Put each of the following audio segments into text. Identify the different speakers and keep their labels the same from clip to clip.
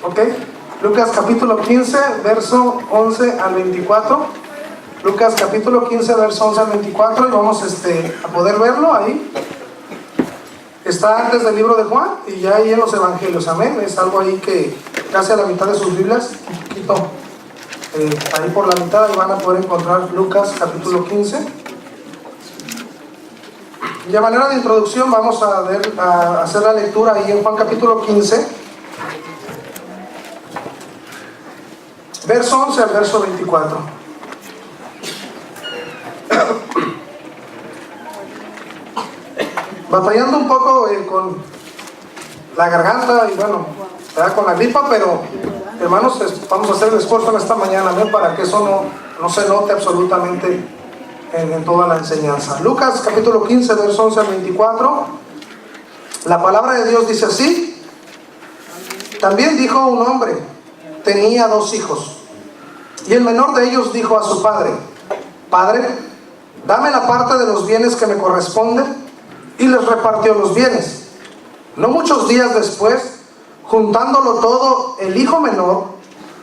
Speaker 1: ¿Ok? Lucas capítulo 15, verso 11 al 24. Lucas capítulo 15, verso 11 al 24. Y vamos a poder verlo ahí. Está antes del libro de Juan y ya ahí en los evangelios. Amén. Es algo ahí que casi a la mitad de sus Biblias, un poquito ahí por la mitad, y van a poder encontrar Lucas capítulo 15. Y a manera de introducción vamos a hacer la lectura ahí en Juan capítulo 15, verso 11 al verso 24. Batallando un poco con la garganta y bueno, con la gripa, pero hermanos, vamos a hacer el esfuerzo en esta mañana, ¿no? Para que eso no se note absolutamente en toda la enseñanza. Lucas capítulo 15, verso 11 al 24. La palabra de Dios dice así: también dijo un hombre, tenía 2 hijos, y el menor de ellos dijo a su padre: Padre, dame la parte de los bienes que me corresponde, y les repartió los bienes. No muchos días después, juntándolo todo, el hijo menor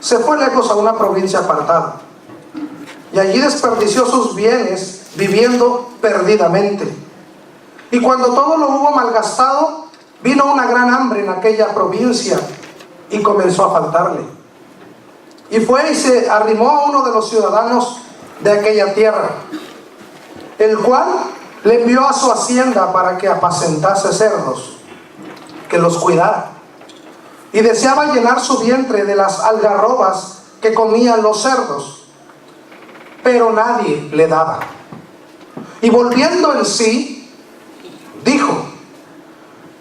Speaker 1: se fue lejos a una provincia apartada, y allí desperdició sus bienes viviendo perdidamente. Y cuando todo lo hubo malgastado, vino una gran hambre en aquella provincia y comenzó a faltarle. Y fue y se arrimó a uno de los ciudadanos de aquella tierra, el cual le envió a su hacienda para que apacentase cerdos, que los cuidara. Y deseaba llenar su vientre de las algarrobas que comían los cerdos, pero nadie le daba. Y volviendo en sí, dijo: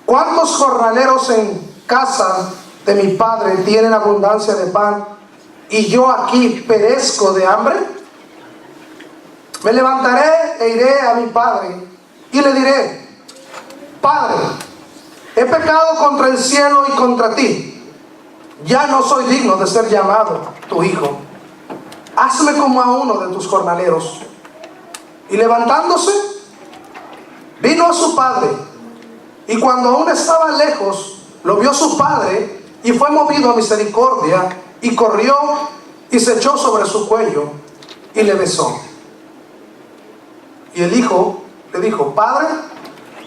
Speaker 1: ¿cuántos jornaleros en casa de mi padre tienen abundancia de pan, y yo aquí perezco de hambre? Me levantaré e iré a mi padre, y le diré: Padre, he pecado contra el cielo y contra ti. Ya no soy digno de ser llamado tu hijo. Hazme como a uno de tus jornaleros. Y levantándose, vino a su padre. Y cuando aún estaba lejos, lo vio su padre, y fue movido a misericordia, y corrió y se echó sobre su cuello y le besó. Y el hijo le dijo: Padre,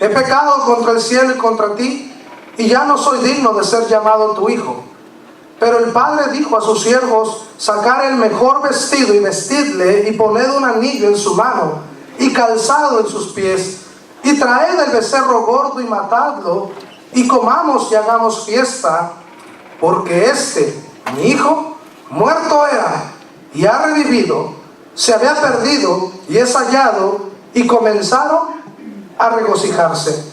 Speaker 1: he pecado contra el cielo y contra ti, y ya no soy digno de ser llamado tu hijo. Pero el padre dijo a sus siervos: sacad el mejor vestido y vestidle, y poned un anillo en su mano y calzado en sus pies, y traed el becerro gordo y matadlo, y comamos y hagamos fiesta, porque mi hijo, muerto era y ha revivido, se había perdido y es hallado. Y comenzaron a regocijarse.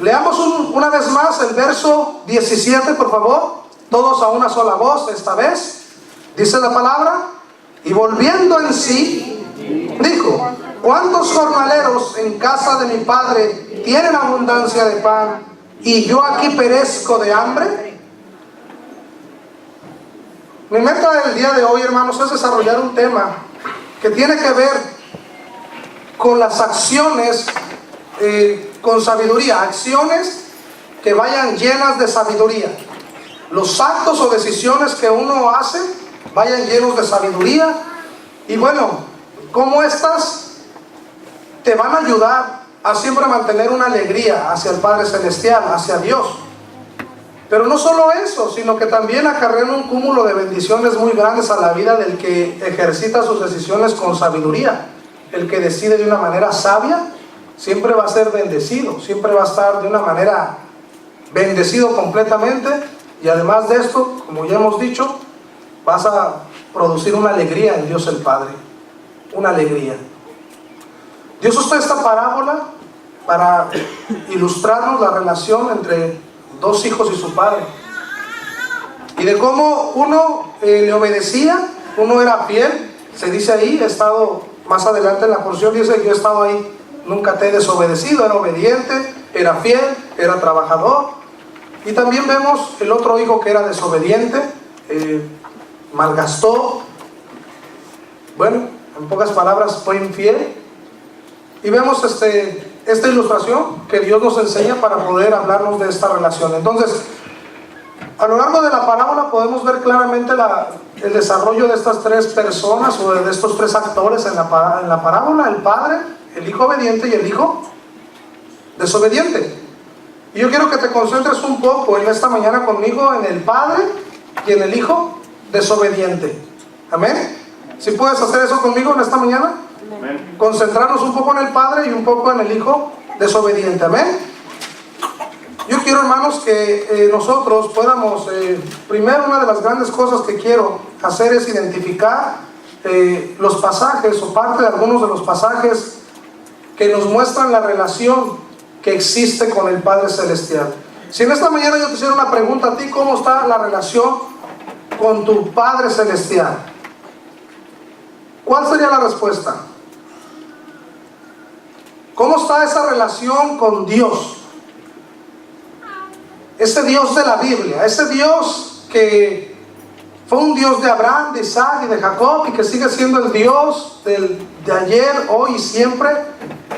Speaker 1: Leamos una vez más el verso 17, por favor, todos a una sola voz esta vez. Dice la palabra: y volviendo en sí, dijo: ¿cuántos jornaleros en casa de mi padre tienen abundancia de pan, y yo aquí perezco de hambre? Mi meta del día de hoy, hermanos, es desarrollar un tema que tiene que ver con las acciones con sabiduría, acciones que vayan llenas de sabiduría. Los actos o decisiones que uno hace vayan llenos de sabiduría, y bueno, cómo estas te van a ayudar a siempre mantener una alegría hacia el Padre Celestial, hacia Dios. Pero no solo eso, sino que también acarrean un cúmulo de bendiciones muy grandes a la vida del que ejercita sus decisiones con sabiduría. El que decide de una manera sabia siempre va a ser bendecido, siempre va a estar de una manera bendecido completamente, y además de esto, como ya hemos dicho, vas a producir una alegría en Dios el Padre, una alegría. Dios usó esta parábola para ilustrarnos la relación entre 2 hijos y su padre, y de cómo uno le obedecía, uno era fiel. Se dice ahí, he estado más adelante en la porción, dice: yo he estado ahí, nunca te he desobedecido. Era obediente, era fiel, era trabajador. Y también vemos el otro hijo que era desobediente, malgastó, bueno, en pocas palabras fue infiel. Y vemos esta ilustración que Dios nos enseña para poder hablarnos de esta relación. Entonces, A lo largo de la parábola podemos ver claramente el desarrollo de estas tres personas o de estos tres actores en la parábola: el padre, el hijo obediente y el hijo desobediente. Y yo quiero que te concentres un poco en esta mañana conmigo en el padre y en el hijo desobediente. Amén. ¿Sí puedes hacer eso conmigo en esta mañana? Amén. Concentrarnos un poco en el padre y un poco en el hijo desobediente. Amén. Yo quiero, hermanos, que nosotros podamos, primero, una de las grandes cosas que quiero hacer es identificar los pasajes o parte de algunos de los pasajes que nos muestran la relación que existe con el Padre Celestial. Si en esta mañana yo te hiciera una pregunta a ti: ¿cómo está la relación con tu Padre Celestial? ¿Cuál sería la respuesta? ¿Cómo está esa relación con Dios? Ese Dios de la Biblia, ese Dios que fue un Dios de Abraham, de Isaac y de Jacob, y que sigue siendo el Dios de ayer, hoy y siempre.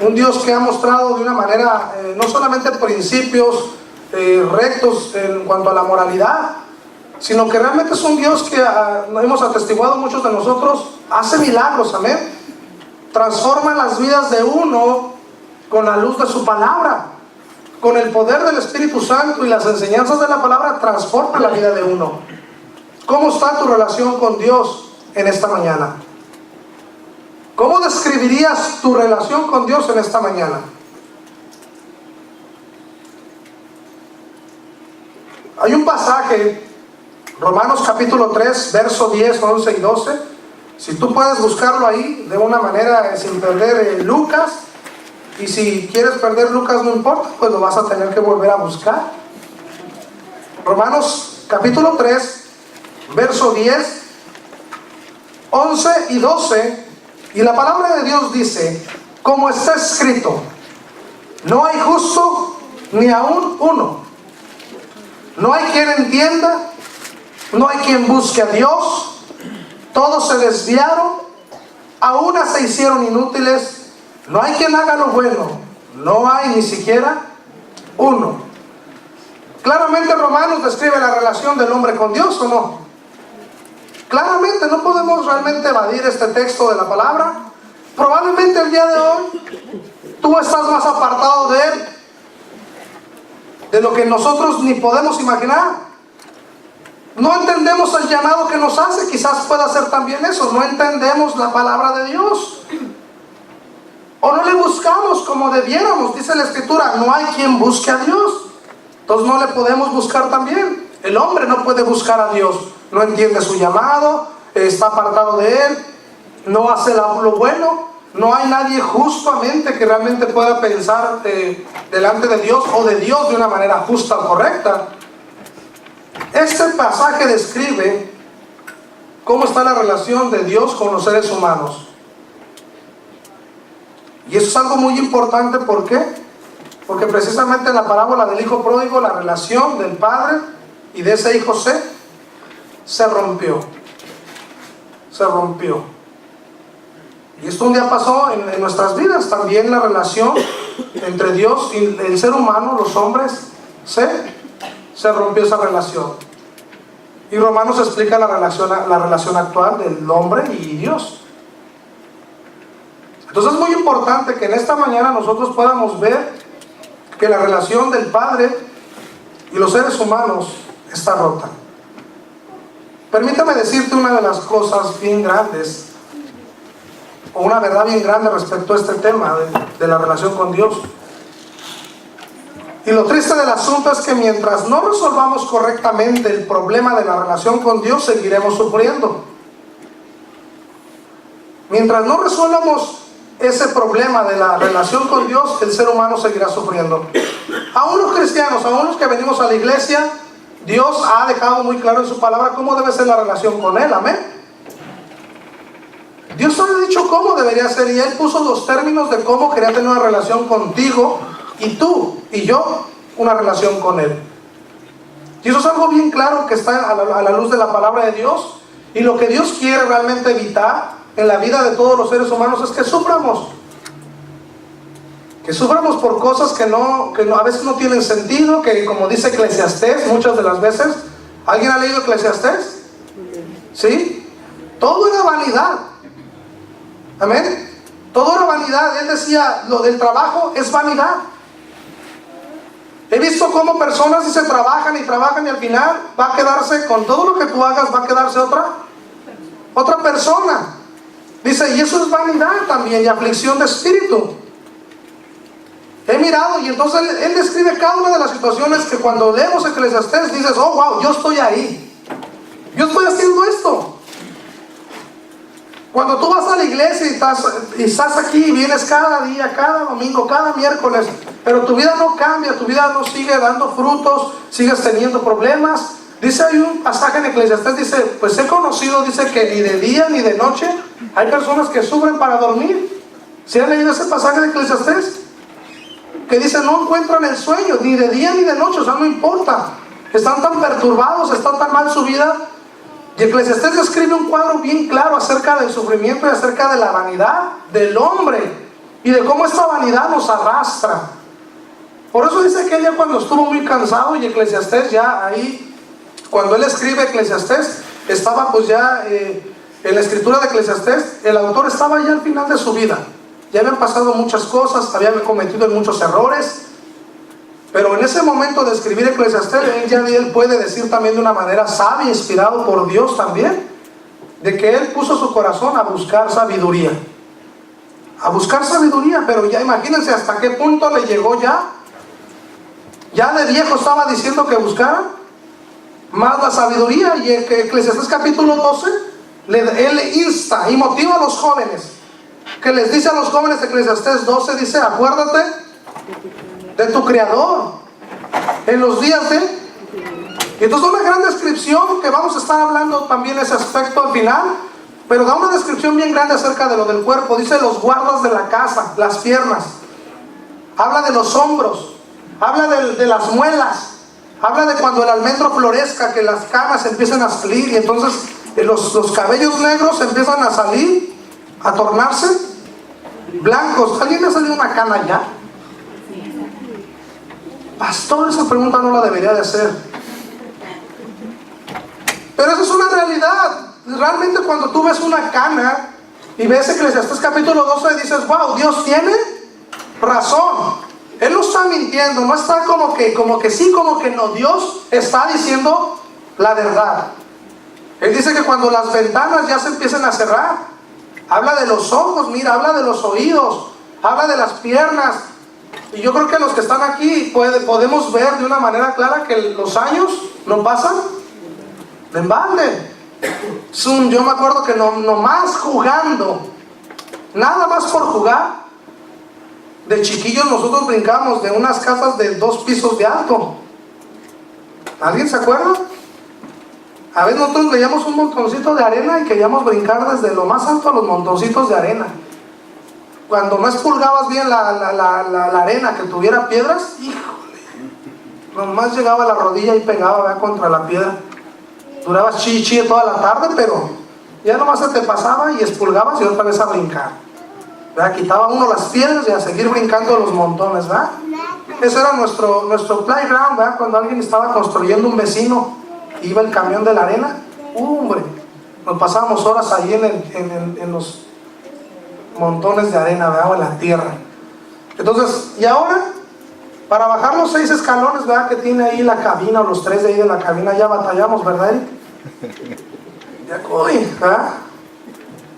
Speaker 1: Un Dios que ha mostrado de una manera no solamente principios rectos en cuanto a la moralidad, sino que realmente es un Dios que hemos atestiguado muchos de nosotros, hace milagros, amén. Transforma las vidas de uno con la luz de su palabra. Con el poder del Espíritu Santo y las enseñanzas de la palabra, transforma la vida de uno. ¿Cómo está tu relación con Dios en esta mañana? ¿Cómo describirías tu relación con Dios en esta mañana? Hay un pasaje, Romanos capítulo 3, verso 10, 11 y 12. Si tú puedes buscarlo ahí de una manera sin perder Lucas. Y si quieres perder Lucas, no importa, pues lo vas a tener que volver a buscar. Romanos capítulo 3, verso 10, 11 y 12. Y la palabra de Dios dice: como está escrito, no hay justo ni aún uno. No hay quien entienda, no hay quien busque a Dios. Todos se desviaron, a una se hicieron inútiles. No hay quien haga lo bueno, no hay ni siquiera uno. Claramente Romanos describe la relación del hombre con Dios, ¿o no? Claramente no podemos realmente evadir este texto de la palabra. Probablemente el día de hoy tú estás más apartado de Él de lo que nosotros ni podemos imaginar. No entendemos el llamado que nos hace. Quizás pueda ser también eso: no entendemos la palabra de Dios, o no le buscamos como debiéramos. Dice la Escritura: no hay quien busque a Dios. Entonces no le podemos buscar también. El hombre no puede buscar a Dios. No entiende su llamado, está apartado de Él, no hace lo bueno. No hay nadie justamente que realmente pueda pensar delante de Dios o de Dios de una manera justa o correcta. Este pasaje describe cómo está la relación de Dios con los seres humanos. Y eso es algo muy importante. ¿Por qué? Porque precisamente en la parábola del hijo pródigo, la relación del padre y de ese hijo se rompió. Se rompió. Y esto un día pasó en nuestras vidas. También la relación entre Dios y el ser humano, los hombres, se rompió esa relación. Y Romanos explica la relación actual del hombre y Dios. Entonces es muy importante que en esta mañana nosotros podamos ver que la relación del Padre y los seres humanos está rota. Permítame decirte una de las cosas bien grandes, o una verdad bien grande respecto a este tema de la relación con Dios. Y lo triste del asunto es que mientras no resolvamos correctamente el problema de la relación con Dios, seguiremos sufriendo. Mientras no resolvamos ese problema de la relación con Dios, el ser humano seguirá sufriendo. Aún los cristianos, aún los que venimos a la iglesia, Dios ha dejado muy claro en su palabra cómo debe ser la relación con Él, amén. Dios ha dicho cómo debería ser, y Él puso los términos de cómo quería tener una relación contigo, y tú y yo una relación con Él. Y eso es algo bien claro que está a la luz de la palabra de Dios. Y lo que Dios quiere realmente evitar en la vida de todos los seres humanos es que suframos. Que suframos por cosas que a veces no tienen sentido, que, como dice Eclesiastés muchas de las veces, ¿Alguien ha leído Eclesiastés? ¿Sí? Todo era vanidad. Amén. Todo era vanidad. Él decía, lo del trabajo es vanidad. He visto cómo personas dice trabajan y al final va a quedarse, con todo lo que tú hagas, va a quedarse otra persona. Dice, y eso es vanidad también, y aflicción de espíritu. He mirado, y entonces él describe cada una de las situaciones que cuando leemos Eclesiastés dices, oh wow, yo estoy ahí. Yo estoy haciendo esto. Cuando tú vas a la iglesia y estás aquí y vienes cada día, cada domingo, cada miércoles, pero tu vida no cambia, tu vida no sigue dando frutos, sigues teniendo problemas. Dice, hay un pasaje en Eclesiastés, dice, pues he conocido, dice que ni de día ni de noche hay personas que sufren para dormir. ¿Sí han leído ese pasaje de Eclesiastés? Que dice, no encuentran el sueño, ni de día ni de noche, o sea, no importa. Están tan perturbados, está tan mal su vida. Y Eclesiastés describe un cuadro bien claro acerca del sufrimiento y acerca de la vanidad del hombre y de cómo esta vanidad nos arrastra. Por eso dice que él ya cuando estuvo muy cansado, y Eclesiastés ya ahí, cuando él escribe Eclesiastés, estaba pues ya en la escritura de Eclesiastés, el autor estaba ya al final de su vida. Ya habían pasado muchas cosas, había cometido muchos errores. Pero en ese momento de escribir Eclesiastés, él puede decir también de una manera sabia, inspirado por Dios también, de que él puso su corazón a buscar sabiduría. A buscar sabiduría, pero ya imagínense hasta qué punto le llegó ya. Ya de viejo estaba diciendo que buscara más la sabiduría. Y en Eclesiastés capítulo 12, él insta y motiva a los jóvenes. Que les dice a los jóvenes de Eclesiastés 12, dice, acuérdate de tu Creador en los días de... Y entonces una gran descripción que vamos a estar hablando también ese aspecto al final, pero da una descripción bien grande acerca de lo del cuerpo. Dice los guardas de la casa, las piernas, habla de los hombros, habla de las muelas, habla de cuando el almendro florezca, que las canas empiezan a salir y entonces los cabellos negros empiezan a salir, a tornarse blancos. ¿Alguien le ha salido una cana ya? Pastor, esa pregunta no la debería de hacer. Pero eso es una realidad. Realmente cuando tú ves una cana y ves Eclesiastés capítulo 12 dices, wow, Dios tiene razón. Él no está mintiendo, no está como que sí, como que no. Dios está diciendo la verdad. Él dice que cuando las ventanas ya se empiezan a cerrar, habla de los ojos, mira, habla de los oídos, habla de las piernas. Y yo creo que los que están aquí podemos ver de una manera clara que los años no pasan de embalde. Yo me acuerdo que nomás jugando, nada más por jugar, de chiquillos nosotros brincamos de unas casas de 2 pisos de alto. ¿Alguien se acuerda? A veces nosotros veíamos un montoncito de arena y queríamos brincar desde lo más alto a los montoncitos de arena. Cuando no expulgabas bien la arena, que tuviera piedras, híjole, nomás llegaba a la rodilla y pegaba, ¿verdad?, contra la piedra. Durabas chi toda la tarde, pero ya nomás se te pasaba y expulgabas y otra vez a brincar, ¿verdad? Quitaba uno las piedras y a seguir brincando los montones, ¿verdad? Ese era nuestro playground, ¿verdad? Cuando alguien estaba construyendo un vecino, iba el camión de la arena, hombre, nos pasábamos horas ahí en los montones de arena, ¿verdad?, o en la tierra. Entonces, y ahora, para bajar los 6 escalones, ¿verdad?, que tiene ahí la cabina, o los 3 de ahí de la cabina, ya batallamos, ¿verdad? Ya, ¿verdad?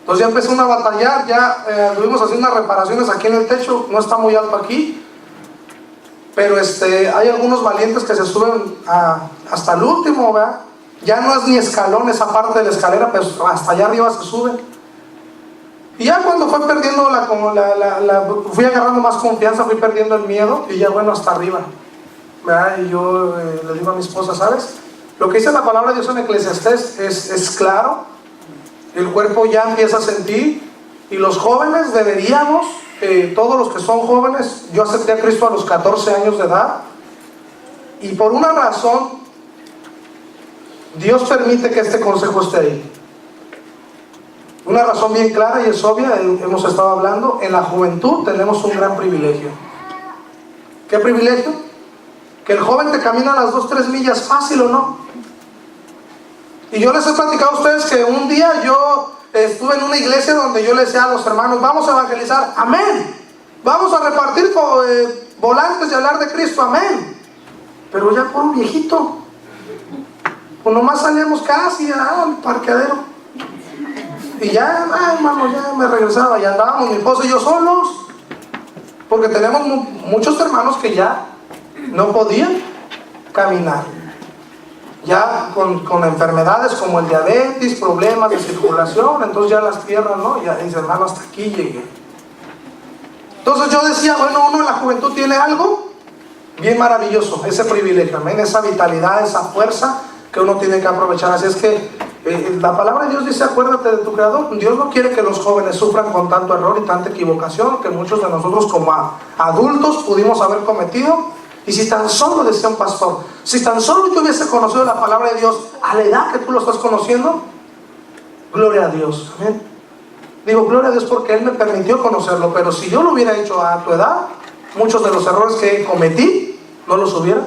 Speaker 1: Entonces ya empezó a batallar, ya estuvimos haciendo unas reparaciones aquí en el techo, no está muy alto aquí, pero hay algunos valientes que se suben hasta el último, ¿verdad? Ya no es ni escalón esa parte de la escalera, pero hasta allá arriba se sube. Y ya cuando fue perdiendo fui agarrando más confianza, fui perdiendo el miedo, y ya bueno, hasta arriba, ¿verdad? Y yo le digo a mi esposa, ¿sabes? Lo que dice la palabra de Dios en Eclesiastés es claro. El cuerpo ya empieza a sentir, y los jóvenes deberíamos, todos los que son jóvenes, yo acepté a Cristo a los 14 años de edad, y por una razón, Dios permite que este consejo esté ahí. Una razón bien clara y es obvia, hemos estado hablando, en la juventud tenemos un gran privilegio. ¿Qué privilegio? Que el joven te camina las 2-3 millas fácil, ¿o no? Y yo les he platicado a ustedes que un día yo estuve en una iglesia donde yo les decía a los hermanos, vamos a evangelizar, amén. Vamos a repartir volantes y hablar de Cristo, amén. Pero ya por un viejito, pues nomás salíamos casi al parqueadero. Y ya, hermano, ya me regresaba, ya andábamos mi esposa y yo solos. Porque tenemos muchos hermanos que ya no podían caminar. Ya con enfermedades como el diabetes, problemas de circulación, entonces ya las piernas, ¿no? Ya dice, hermano, hasta aquí llegué. Entonces yo decía, bueno, uno en la juventud tiene algo bien maravilloso, ese privilegio, amén, esa vitalidad, esa fuerza que uno tiene que aprovechar. Así es que la palabra de Dios dice, acuérdate de tu Creador. Dios no quiere que los jóvenes sufran con tanto error y tanta equivocación que muchos de nosotros como adultos pudimos haber cometido. Y si tan solo, decía un pastor, si tan solo yo hubiese conocido la palabra de Dios a la edad que tú lo estás conociendo, gloria a Dios, amén. Digo, gloria a Dios porque Él me permitió conocerlo, pero si yo lo hubiera hecho a tu edad, muchos de los errores que cometí, no los hubiera.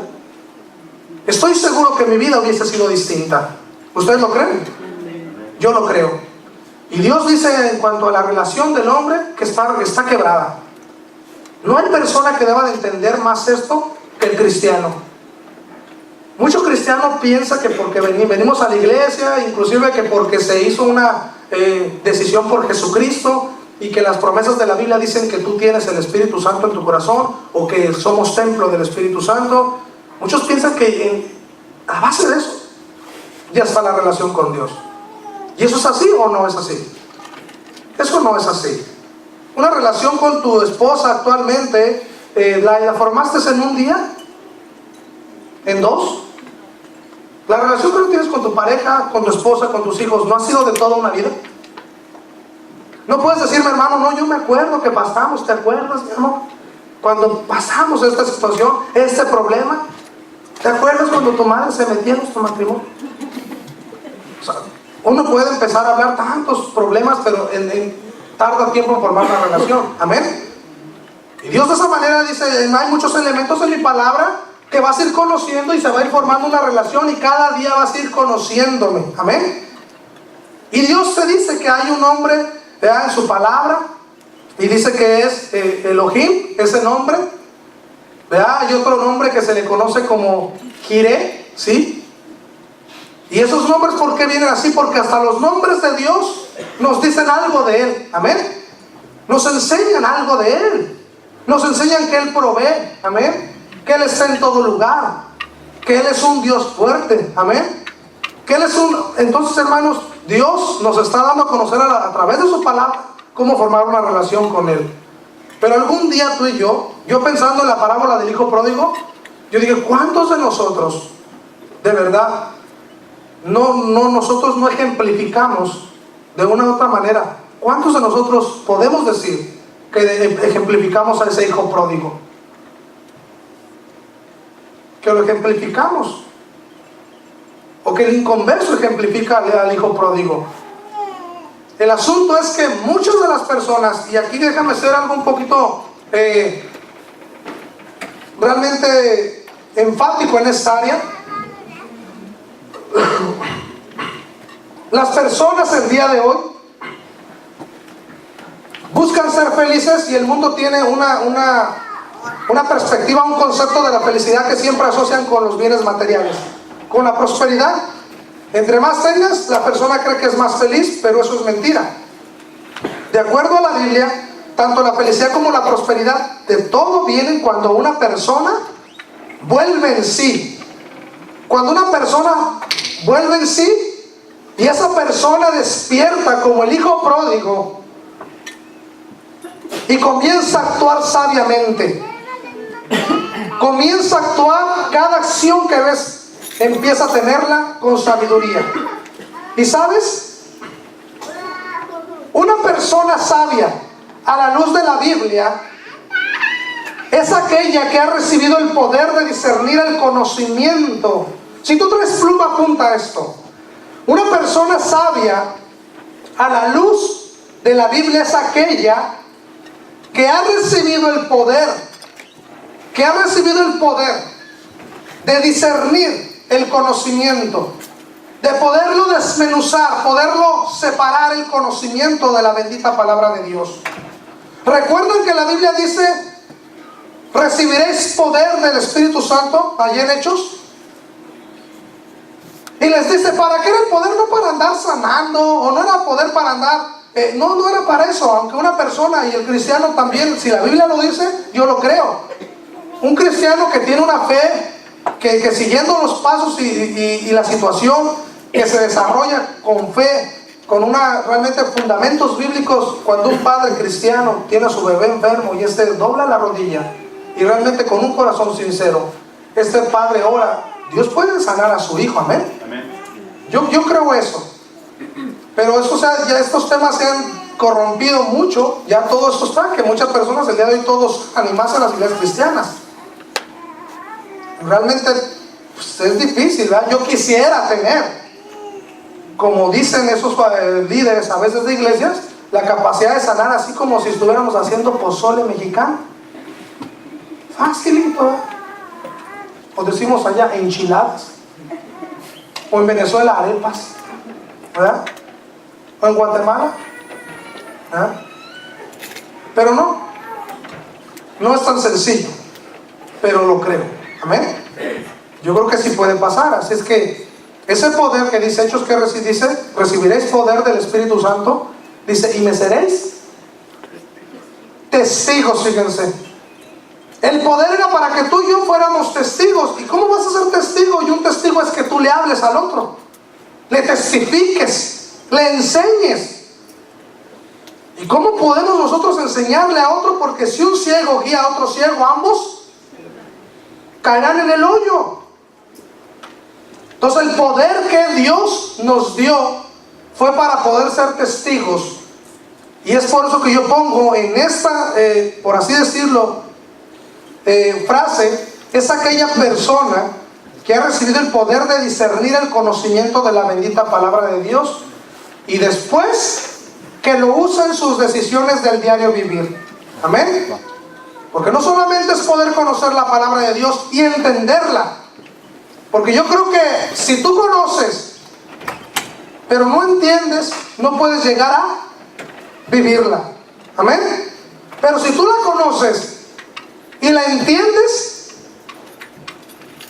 Speaker 1: Estoy seguro que mi vida hubiese sido distinta. ¿Ustedes lo creen? Yo lo creo. Y Dios dice en cuanto a la relación del hombre que está quebrada. No hay persona que deba de entender más esto que el cristiano. Muchos cristianos piensan que porque venimos a la iglesia, inclusive que porque se hizo una decisión por Jesucristo y que las promesas de la Biblia dicen que tú tienes el Espíritu Santo en tu corazón o que somos templo del Espíritu Santo, muchos piensan que a base de eso ya está la relación con Dios. ¿Y eso es así o no es así? Eso no es así. Una relación con tu esposa actualmente, ¿la formaste en un día? ¿En dos? La relación que tú tienes con tu pareja, con tu esposa, con tus hijos, ¿no ha sido de toda una vida? No puedes decirme, hermano, no, yo me acuerdo que pasamos, ¿te acuerdas, mi amor? Cuando pasamos esta situación, este problema, ¿te acuerdas cuando tu madre se metía en nuestro matrimonio? O sea, uno puede empezar a hablar tantos problemas, pero tarda tiempo en formar una relación, amén. Y Dios de esa manera dice, hay muchos elementos en mi palabra que vas a ir conociendo y se va a ir formando una relación y cada día vas a ir conociéndome, amén. Y Dios te dice que hay un nombre, vea, en su palabra, y dice que es Elohim, ese nombre, vea, hay otro nombre que se le conoce como Jireh, ¿sí? Y esos nombres, ¿por qué vienen así? Porque hasta los nombres de Dios nos dicen algo de Él, amén. Nos enseñan algo de Él, nos enseñan que Él provee, amén, que Él está en todo lugar, que Él es un Dios fuerte, amén, que Él es entonces, hermanos, Dios nos está dando a conocer a través de su palabra cómo formar una relación con Él. Pero algún día tú y yo pensando en la parábola del hijo pródigo, yo dije, ¿cuántos de nosotros de verdad nosotros no ejemplificamos de una u otra manera? ¿Cuántos de nosotros podemos decir que ejemplificamos a ese hijo pródigo? Que lo ejemplificamos. O que el inconverso ejemplifica al hijo pródigo. El asunto es que muchas de las personas, y aquí déjame ser algo un poquito realmente enfático en esta área, las personas el día de hoy buscan ser felices y el mundo tiene una perspectiva, un concepto de la felicidad que siempre asocian con los bienes materiales, con la prosperidad. Entre más tengas, la persona cree que es más feliz, pero eso es mentira. De acuerdo a la Biblia, tanto la felicidad como la prosperidad de todo vienen cuando una persona vuelve en sí. Cuando una persona vuelve en sí y esa persona despierta como el hijo pródigo y comienza a actuar sabiamente, comienza a actuar, cada acción que ves empieza a tenerla con sabiduría. Y sabes, una persona sabia a la luz de la Biblia es aquella que ha recibido el poder de discernir el conocimiento. Si tú traes pluma, apunta esto. Una persona sabia a la luz de la Biblia es aquella que ha recibido el poder, de discernir el conocimiento, de poderlo desmenuzar, poderlo separar el conocimiento de la bendita palabra de Dios. Recuerden que la Biblia dice: recibiréis poder del Espíritu Santo, allí en Hechos. Y les dice, ¿para qué era el poder? No para andar sanando, o no era poder para andar, no era para eso. Aunque una persona, y el cristiano también, si la Biblia lo dice, yo lo creo. Un cristiano que tiene una fe, que siguiendo los pasos y la situación, que se desarrolla con fe, con realmente fundamentos bíblicos. Cuando un padre cristiano tiene a su bebé enfermo y dobla la rodilla, y realmente con un corazón sincero, este padre ora, Dios puede sanar a su hijo, amén. Yo creo eso. Pero eso, ya estos temas se han corrompido mucho. Ya todo esto está, que muchas personas el día de hoy todos animarse a las iglesias cristianas. Realmente pues, es difícil, ¿verdad? Yo quisiera tener, como dicen esos líderes a veces de iglesias, la capacidad de sanar así como si estuviéramos haciendo pozole mexicano. Facilito, ¿eh? O decimos allá enchiladas, o en Venezuela arepas, ¿verdad? O en Guatemala, ¿verdad? Pero no es tan sencillo, pero lo creo, amén. Yo creo que sí puede pasar. Así es que ese poder que dice Hechos, que dice, recibiréis poder del Espíritu Santo, dice, y me seréis testigos. Fíjense, el poder era para que tú y yo fuéramos testigos. ¿Y cómo vas a ser testigo? Y un testigo es que tú le hables al otro, le testifiques, le enseñes. ¿Y cómo podemos nosotros enseñarle a otro? Porque si un ciego guía a otro ciego, ambos caerán en el hoyo. Entonces el poder que Dios nos dio fue para poder ser testigos. Y es por eso que yo pongo en esta, por así decirlo, frase, es aquella persona que ha recibido el poder de discernir el conocimiento de la bendita palabra de Dios, y después que lo usa en sus decisiones del diario vivir. Amén. Porque no solamente es poder conocer la palabra de Dios y entenderla, porque yo creo que si tú conoces pero no entiendes, no puedes llegar a vivirla. Amén. Pero si tú la conoces y la entiendes,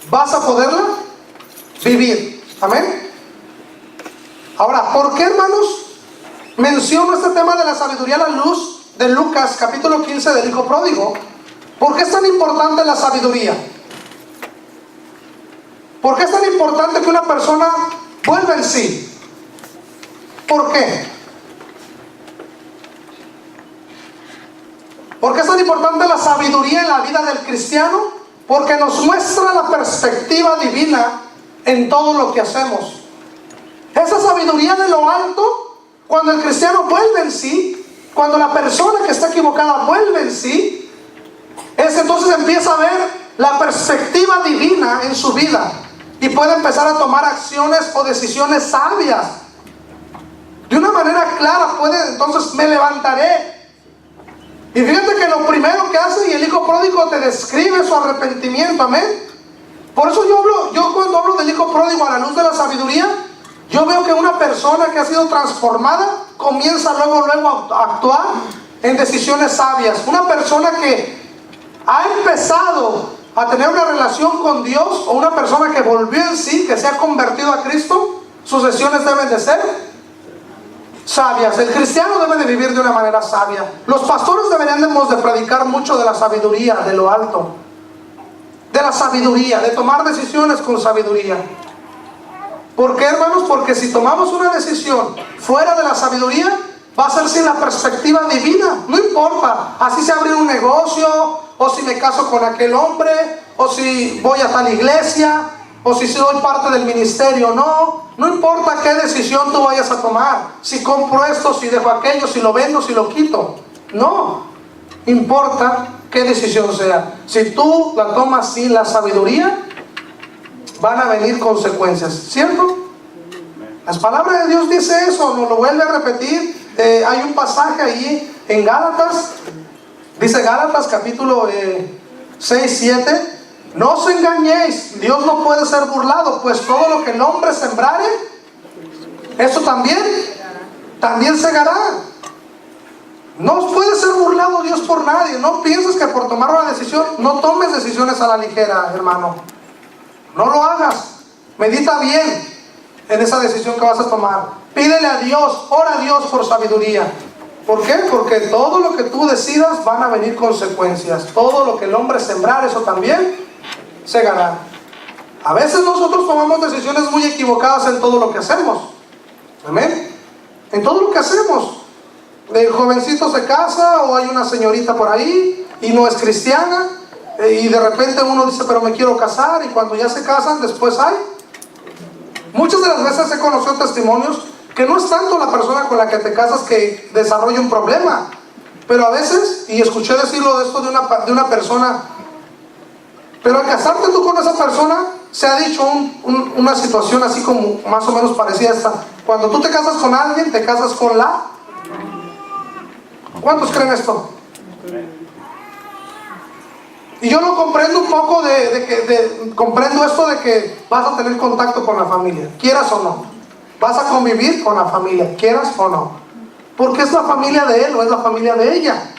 Speaker 1: vas a poderla vivir. Amén. Ahora, ¿por qué, hermanos, menciono este tema de la sabiduría a la luz de Lucas capítulo 15 del hijo pródigo? ¿Por qué es tan importante la sabiduría? ¿Por qué es tan importante que una persona vuelva en sí? ¿Por qué? ¿Por qué es tan importante la sabiduría en la vida del cristiano? Porque nos muestra la perspectiva divina en todo lo que hacemos. Esa sabiduría de lo alto, cuando el cristiano vuelve en sí, cuando la persona que está equivocada vuelve en sí, entonces empieza a ver la perspectiva divina en su vida y puede empezar a tomar acciones o decisiones sabias. De una manera clara puede, entonces me levantaré. Y fíjate que lo primero que hace, y el hijo pródigo te describe su arrepentimiento, amén. Por eso yo cuando hablo del hijo pródigo a la luz de la sabiduría, yo veo que una persona que ha sido transformada comienza luego a actuar en decisiones sabias. Una persona que ha empezado a tener una relación con Dios, o una persona que volvió en sí, que se ha convertido a Cristo, sus decisiones deben de ser sabias. El cristiano debe de vivir de una manera sabia. Los pastores deberíamos de predicar mucho de la sabiduría, de lo alto, de la sabiduría, de tomar decisiones con sabiduría. ¿Por qué, hermanos? Porque si tomamos una decisión fuera de la sabiduría, va a ser sin la perspectiva divina. No importa, así se abre un negocio, o si me caso con aquel hombre, o si voy a tal iglesia, o si soy parte del ministerio. No importa qué decisión tú vayas a tomar, si compro esto, si dejo aquello, si lo vendo, si lo quito. No importa qué decisión sea. Si tú la tomas sin la sabiduría, van a venir consecuencias, ¿cierto? Las palabras de Dios dice eso, nos lo vuelve a repetir. Hay un pasaje ahí en Gálatas, dice Gálatas capítulo 6, 7, no os engañéis, Dios no puede ser burlado, pues todo lo que el hombre sembrare, eso también segará. No puede ser burlado Dios por nadie. No pienses que por tomar una decisión, no tomes decisiones a la ligera, hermano. No lo hagas. Medita bien en esa decisión que vas a tomar. Pídele a Dios, ora a Dios por sabiduría. ¿Por qué? Porque todo lo que tú decidas van a venir consecuencias. Todo lo que el hombre sembrar, eso también segará. A veces nosotros tomamos decisiones muy equivocadas en todo lo que hacemos. Amén. En todo lo que hacemos. El jovencito se casa o hay una señorita por ahí y no es cristiana, y de repente uno dice, pero me quiero casar, y cuando ya se casan, después hay. Muchas de las veces he conocido testimonios que no es tanto la persona con la que te casas que desarrolla un problema, pero a veces, y escuché decirlo de esto de una persona, pero al casarte tú con esa persona, se ha dicho una situación así como más o menos parecida a esta. Cuando tú te casas con alguien, te casas con la... ¿Cuántos creen esto? Y yo lo comprendo un poco comprendo esto de que vas a tener contacto con la familia, quieras o no. Vas a convivir con la familia, quieras o no. Porque es la familia de él o es la familia de ella.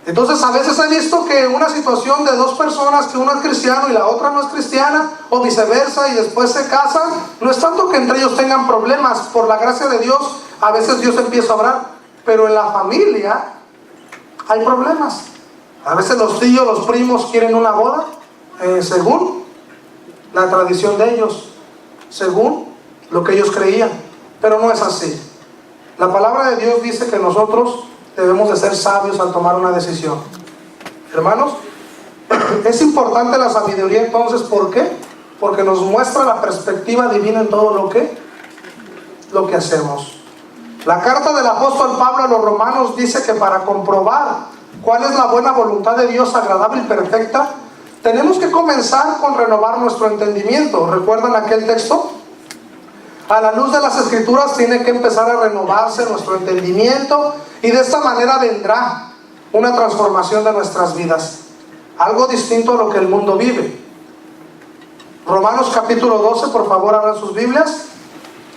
Speaker 1: Entonces a veces he visto que una situación de dos personas, que uno es cristiano y la otra no es cristiana, o viceversa, y después se casan, no es tanto que entre ellos tengan problemas. Por la gracia de Dios, a veces Dios empieza a obrar. Pero en la familia hay problemas. A veces los tíos, los primos quieren una boda según la tradición de ellos, según lo que ellos creían. Pero no es así. La palabra de Dios dice que nosotros debemos de ser sabios al tomar una decisión. Hermanos, es importante la sabiduría entonces. ¿Por qué? Porque nos muestra la perspectiva divina en todo lo que hacemos. La carta del apóstol Pablo a los romanos dice que para comprobar cuál es la buena voluntad de Dios, agradable y perfecta, tenemos que comenzar con renovar nuestro entendimiento. ¿Recuerdan aquel texto? A la luz de las Escrituras tiene que empezar a renovarse nuestro entendimiento, y de esta manera vendrá una transformación de nuestras vidas. Algo distinto a lo que el mundo vive. Romanos capítulo 12, por favor abran sus Biblias.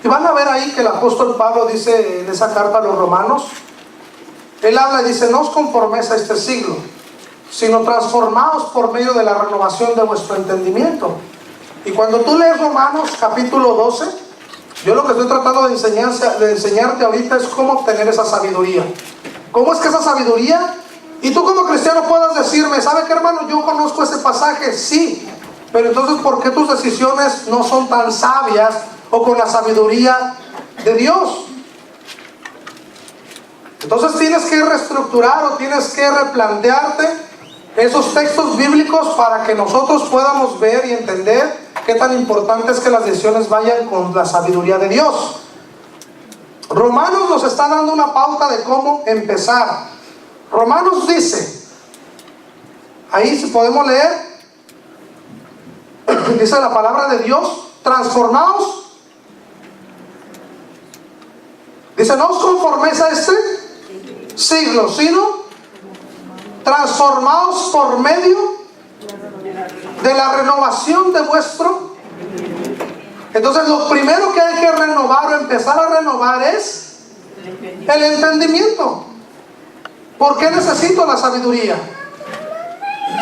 Speaker 1: Y van a ver ahí que el apóstol Pablo dice en esa carta a los romanos, él habla y dice, no os conforméis a este siglo, sino transformaos por medio de la renovación de vuestro entendimiento. Y cuando tú lees Romanos capítulo 12, yo lo que estoy tratando de enseñarte ahorita es cómo obtener esa sabiduría. ¿Cómo es que esa sabiduría? Y tú como cristiano puedas decirme, ¿sabe qué, hermano? Yo conozco ese pasaje, sí, pero entonces ¿por qué tus decisiones no son tan sabias o con la sabiduría de Dios? Entonces tienes que reestructurar o tienes que replantearte esos textos bíblicos para que nosotros podamos ver y entender qué tan importante es que las decisiones vayan con la sabiduría de Dios. Romanos nos está dando una pauta de cómo empezar. Romanos dice, ahí si podemos leer, dice la palabra de Dios, transformaos. Dice, no os conforméis a este siglo, sino transformaos por medio de la renovación de vuestro. Entonces lo primero que hay que renovar o empezar a renovar es el entendimiento. ¿Por qué necesito la sabiduría?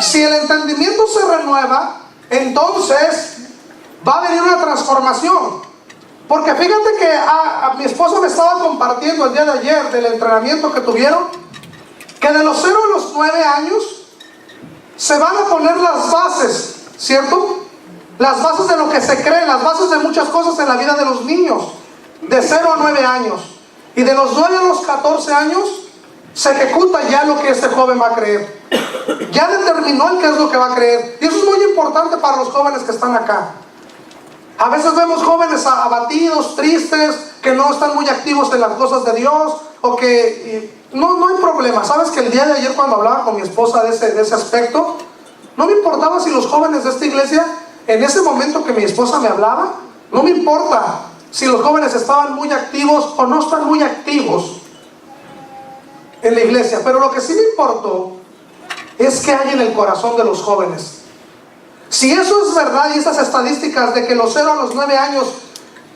Speaker 1: Si el entendimiento se renueva, entonces va a venir una transformación. Porque fíjate que a mi esposa me estaba compartiendo el día de ayer del entrenamiento que tuvieron, que de los 0 a los 9 años se van a poner las bases, ¿cierto? Las bases de lo que se cree, las bases de muchas cosas en la vida de los niños, de 0 a 9 años. Y de los 9 a los 14 años se ejecuta ya lo que este joven va a creer. Ya determinó el qué es lo que va a creer. Y eso es muy importante para los jóvenes que están acá. A veces vemos jóvenes abatidos, tristes, que no están muy activos en las cosas de Dios, o que no hay problema. Sabes que el día de ayer cuando hablaba con mi esposa de ese aspecto, no me importaba si los jóvenes de esta iglesia, en ese momento que mi esposa me hablaba, no me importa si los jóvenes estaban muy activos o no están muy activos en la iglesia, pero lo que sí me importó es qué hay en el corazón de los jóvenes. Si eso es verdad y esas estadísticas de que los 0 a los 9 años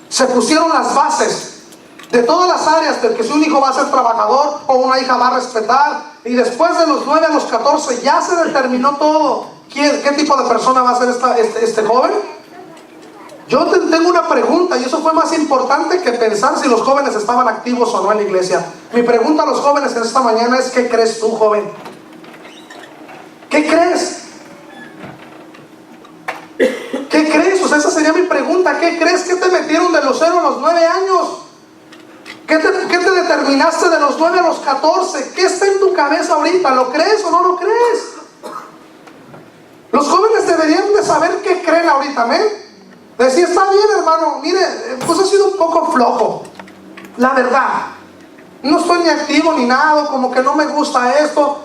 Speaker 1: Se pusieron las bases de todas las áreas, de que si un hijo va a ser trabajador o una hija va a respetar, y después de los 9 a los 14 ya se determinó todo. ¿Qué tipo de persona va a ser este joven? Yo tengo una pregunta, y eso fue más importante que pensar si los jóvenes estaban activos o no en la iglesia. Mi pregunta a los jóvenes en esta mañana es: ¿qué crees tú, joven? ¿Qué crees? ¿Qué crees? O sea, esa sería mi pregunta. ¿Qué crees? ¿Qué te metieron de los 0 a los 9 años? ¿Qué te determinaste de los 9 a los 14? ¿Qué está en tu cabeza ahorita? ¿Lo crees o no lo crees? Los jóvenes deberían de saber qué creen ahorita, ¿amén? Decir: está bien, hermano, mire, pues ha sido un poco flojo, la verdad. No estoy ni activo ni nada, como que no me gusta esto.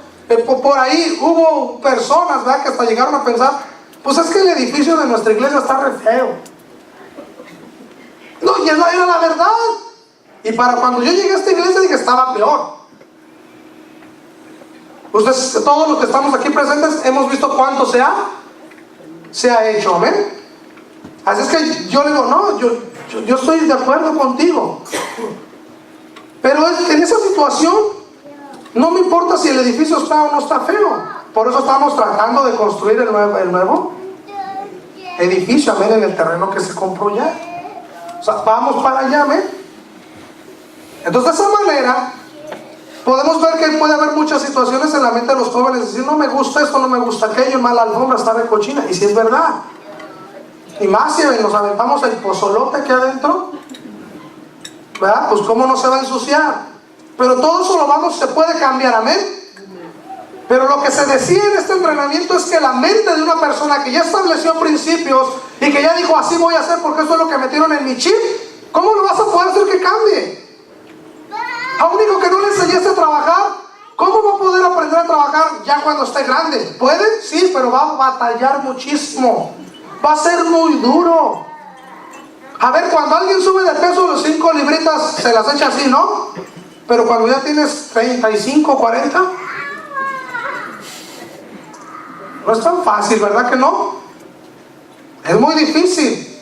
Speaker 1: Por ahí hubo personas, ¿verdad?, que hasta llegaron a pensar: pues es que el edificio de nuestra iglesia está re feo. No, y era la verdad. Y para cuando yo llegué a esta iglesia dije: estaba peor. Ustedes, todos los que estamos aquí presentes, hemos visto cuánto se ha hecho, amén. Así es que yo le digo: no, yo estoy de acuerdo contigo. Pero en esa situación no me importa si el edificio está o no está feo. Por eso estamos tratando de construir el nuevo edificio, amén, en el terreno que se compró ya. O sea, vamos para allá, amén. Entonces, de esa manera podemos ver que puede haber muchas situaciones en la mente de los jóvenes: decir, no me gusta esto, no me gusta aquello, mala alfombra, está de cochina. Y si es verdad. Y más si nos aventamos el pozolote aquí adentro, ¿verdad? Pues cómo no se va a ensuciar. Pero todo eso se puede cambiar, amén. Pero lo que se decía en este entrenamiento es que la mente de una persona que ya estableció principios y que ya dijo: así voy a hacer porque eso es lo que metieron en mi chip, ¿cómo lo vas a poder hacer que cambie? A un único que no le enseñaste a trabajar, ¿cómo va a poder aprender a trabajar ya cuando esté grande? ¿Puede? Sí, pero va a batallar muchísimo. Va a ser muy duro. A ver, cuando alguien sube de peso, los 5 libritas se las echa así, ¿no? Pero cuando ya tienes 35, 40, no es tan fácil, ¿verdad que no? Es muy difícil.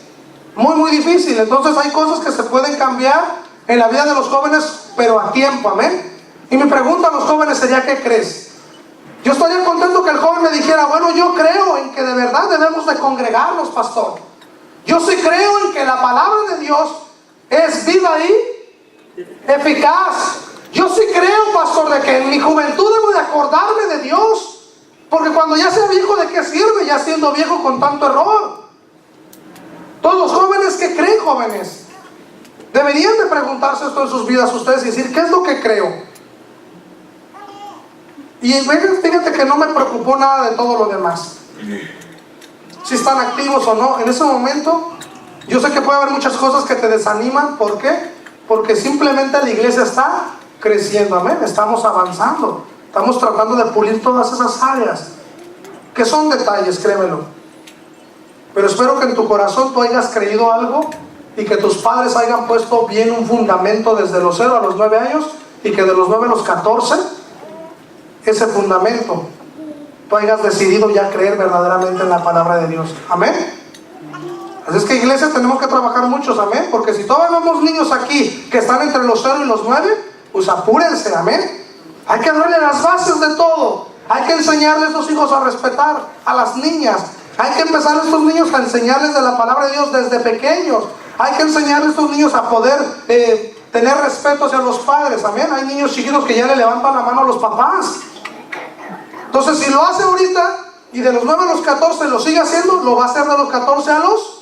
Speaker 1: Muy, muy difícil. Entonces hay cosas que se pueden cambiar en la vida de los jóvenes, pero a tiempo, amén. Y mi pregunta a los jóvenes sería: ¿qué crees? Yo estaría contento que el joven me dijera: bueno, yo creo en que de verdad debemos de congregarnos, pastor. Yo sí creo en que la palabra de Dios es viva y eficaz. Yo sí creo, pastor, de que en mi juventud debo de acordarme de Dios, porque cuando ya sea viejo, ¿de qué sirve ya siendo viejo con tanto error? Todos los jóvenes, ¿qué creen, jóvenes? Deberían de preguntarse esto en sus vidas ustedes y decir: ¿qué es lo que creo? Y fíjate que no me preocupó nada de todo lo demás, si están activos o no. En ese momento yo sé que puede haber muchas cosas que te desaniman. ¿Por qué? Porque simplemente la iglesia está creciendo, amén. Estamos avanzando, estamos tratando de pulir todas esas áreas, que son detalles, créemelo. Pero espero que en tu corazón tú hayas creído algo y que tus padres hayan puesto bien un fundamento desde los 0 a los 9 años, y que de los 9 a los 14 ese fundamento tú hayas decidido ya creer verdaderamente en la palabra de Dios, amén. Así es que, iglesia, tenemos que trabajar muchos, amén. Porque si todavía vemos niños aquí que están entre los 0 y los 9, pues apúrense, amén. Hay que darle las bases de todo. Hay que enseñarle a estos hijos a respetar a las niñas. Hay que empezar a estos niños a enseñarles de la palabra de Dios desde pequeños. Hay que enseñarle a estos niños a poder tener respeto hacia los padres, amén. Hay niños chiquitos que ya le levantan la mano a los papás. Entonces, si lo hace ahorita y de los 9 a los 14 lo sigue haciendo, lo va a hacer de los 14 a los...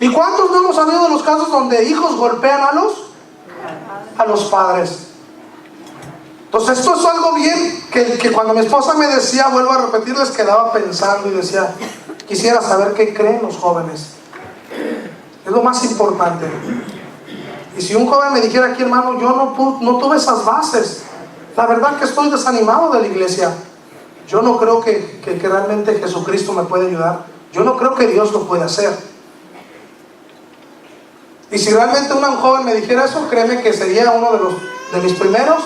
Speaker 1: ¿Y cuántos no hemos sabido de los casos donde hijos golpean a los padres? Entonces, esto es algo bien que cuando mi esposa me decía, vuelvo a repetirles, quedaba pensando y decía: quisiera saber qué creen los jóvenes. Es lo más importante. Y si un joven me dijera aquí: hermano, yo no tuve esas bases, la verdad que estoy desanimado de la iglesia, yo no creo que realmente Jesucristo me puede ayudar, yo no creo que Dios lo puede hacer. Y si realmente un joven me dijera eso, créeme que sería uno de mis primeros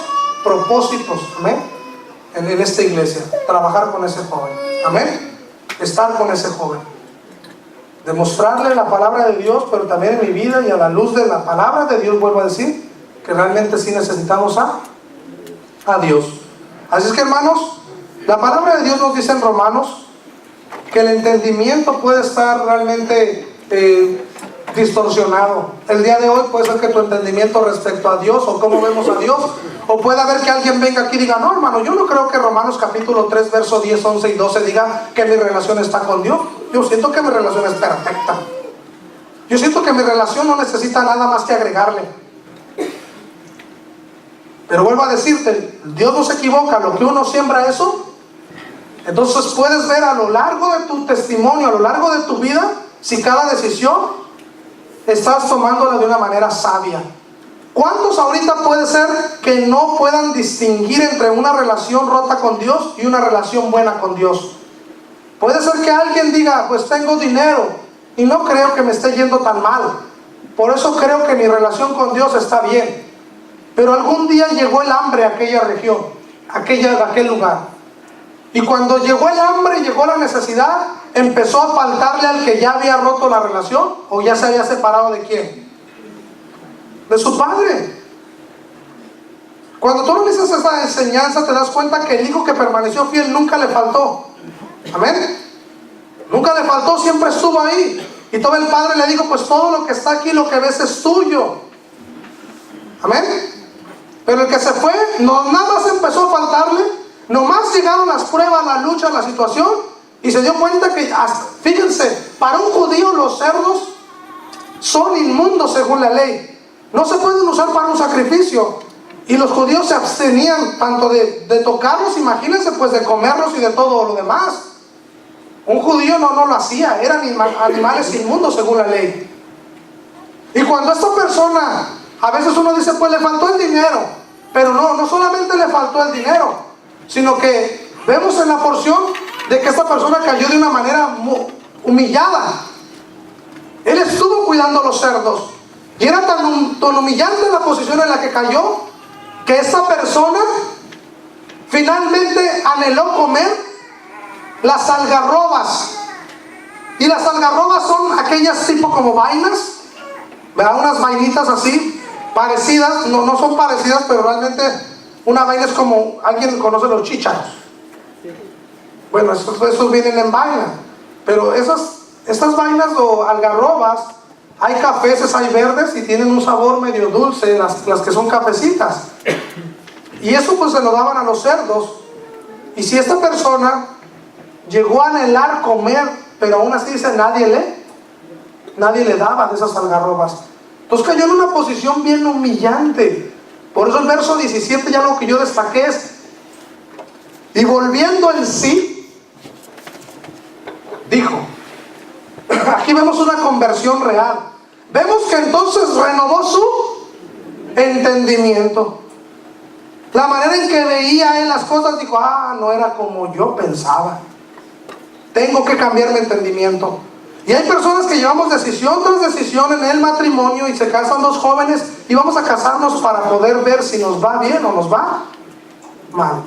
Speaker 1: propósitos, amén, en esta iglesia, trabajar con ese joven, amén, estar con ese joven. demostrarle la palabra de Dios, pero también en mi vida y a la luz de la palabra de Dios, vuelvo a decir, que realmente sí necesitamos a Dios. Así es que, hermanos, la palabra de Dios nos dice en Romanos que el entendimiento puede estar realmente distorsionado. El día de hoy puede ser que tu entendimiento respecto a Dios o cómo vemos a Dios, o puede haber que alguien venga aquí y diga, no, hermano, yo no creo que Romanos capítulo 3 verso 10, 11 y 12 diga que mi relación está con Dios. Yo siento que mi relación es perfecta. Yo siento que mi relación no necesita nada más que agregarle. Pero vuelvo a decirte, Dios no se equivoca, lo que uno siembra eso. Entonces puedes ver a lo largo de tu testimonio, a lo largo de tu vida, si cada decisión estás tomándola de una manera sabia. ¿Cuántos ahorita puede ser que no puedan distinguir entre una relación rota con Dios y una relación buena con Dios? Puede ser que alguien diga, pues tengo dinero y no creo que me esté yendo tan mal, por eso creo que mi relación con Dios está bien. Pero algún día llegó el hambre a aquella región, aquel lugar. Y cuando llegó el hambre, llegó la necesidad, empezó a faltarle al que ya había roto la relación, o ya se había separado de quién, de su padre. Cuando tú revisas esa enseñanza, te das cuenta que el hijo que permaneció fiel nunca le faltó. Amén. Nunca le faltó, siempre estuvo ahí. Y todo el padre le dijo, pues todo lo que está aquí, lo que ves es tuyo. Amén. Pero el que se fue, no, nada más empezó a faltarle, nomás llegaron las pruebas, la lucha, la situación, y se dio cuenta que, fíjense, para un judío los cerdos son inmundos según la ley. No se pueden usar para un sacrificio. Y los judíos se abstenían tanto de tocarlos, imagínense, pues de comerlos y de todo lo demás. Un judío no lo hacía, eran animales inmundos según la ley. Y cuando esta persona, a veces uno dice, pues le faltó el dinero, pero no solamente le faltó el dinero, sino que vemos en la porción de que esta persona cayó de una manera humillada. Él estuvo cuidando los cerdos y era tan humillante la posición en la que cayó, que esta persona finalmente anheló comer las algarrobas. Y las algarrobas son aquellas tipo como vainas, ¿verdad? Unas vainitas así parecidas, no son parecidas, pero realmente una vaina es como, alguien conoce los chícharos. Bueno, estos vienen en vaina, pero estas vainas o algarrobas, hay cafeces, hay verdes y tienen un sabor medio dulce, las que son cafecitas. Y eso pues se lo daban a los cerdos. Y si esta persona llegó a anhelar comer, pero aún así dice, nadie le daba de esas algarrobas. Entonces cayó en una posición bien humillante. Por eso el verso 17, ya lo que yo destaqué es, y volviendo en sí, dijo, aquí vemos una conversión real. Vemos que entonces renovó su entendimiento. La manera en que veía él las cosas, dijo, no era como yo pensaba. Tengo que cambiar mi entendimiento. Y hay personas que llevamos decisión tras decisión en el matrimonio y se casan dos jóvenes y vamos a casarnos para poder ver si nos va bien o nos va mal.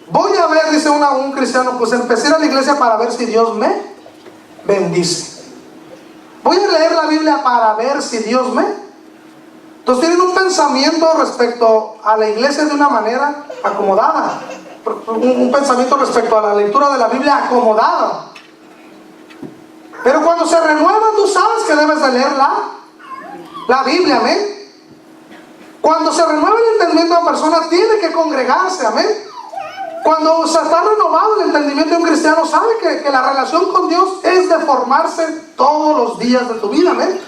Speaker 1: Voy a ver, dice un cristiano, pues empecé a ir a la iglesia para ver si Dios me bendice. Voy a leer la Biblia para ver si Dios me... Entonces tienen un pensamiento respecto a la iglesia de una manera acomodada. Un pensamiento respecto a la lectura de la Biblia acomodada. Pero cuando se renueva, tú sabes que debes de leer la Biblia, amén. Cuando se renueva el entendimiento de una persona, tiene que congregarse, amén. Cuando se está renovado el entendimiento de un cristiano, sabe que la relación con Dios es de formarse todos los días de tu vida, amén.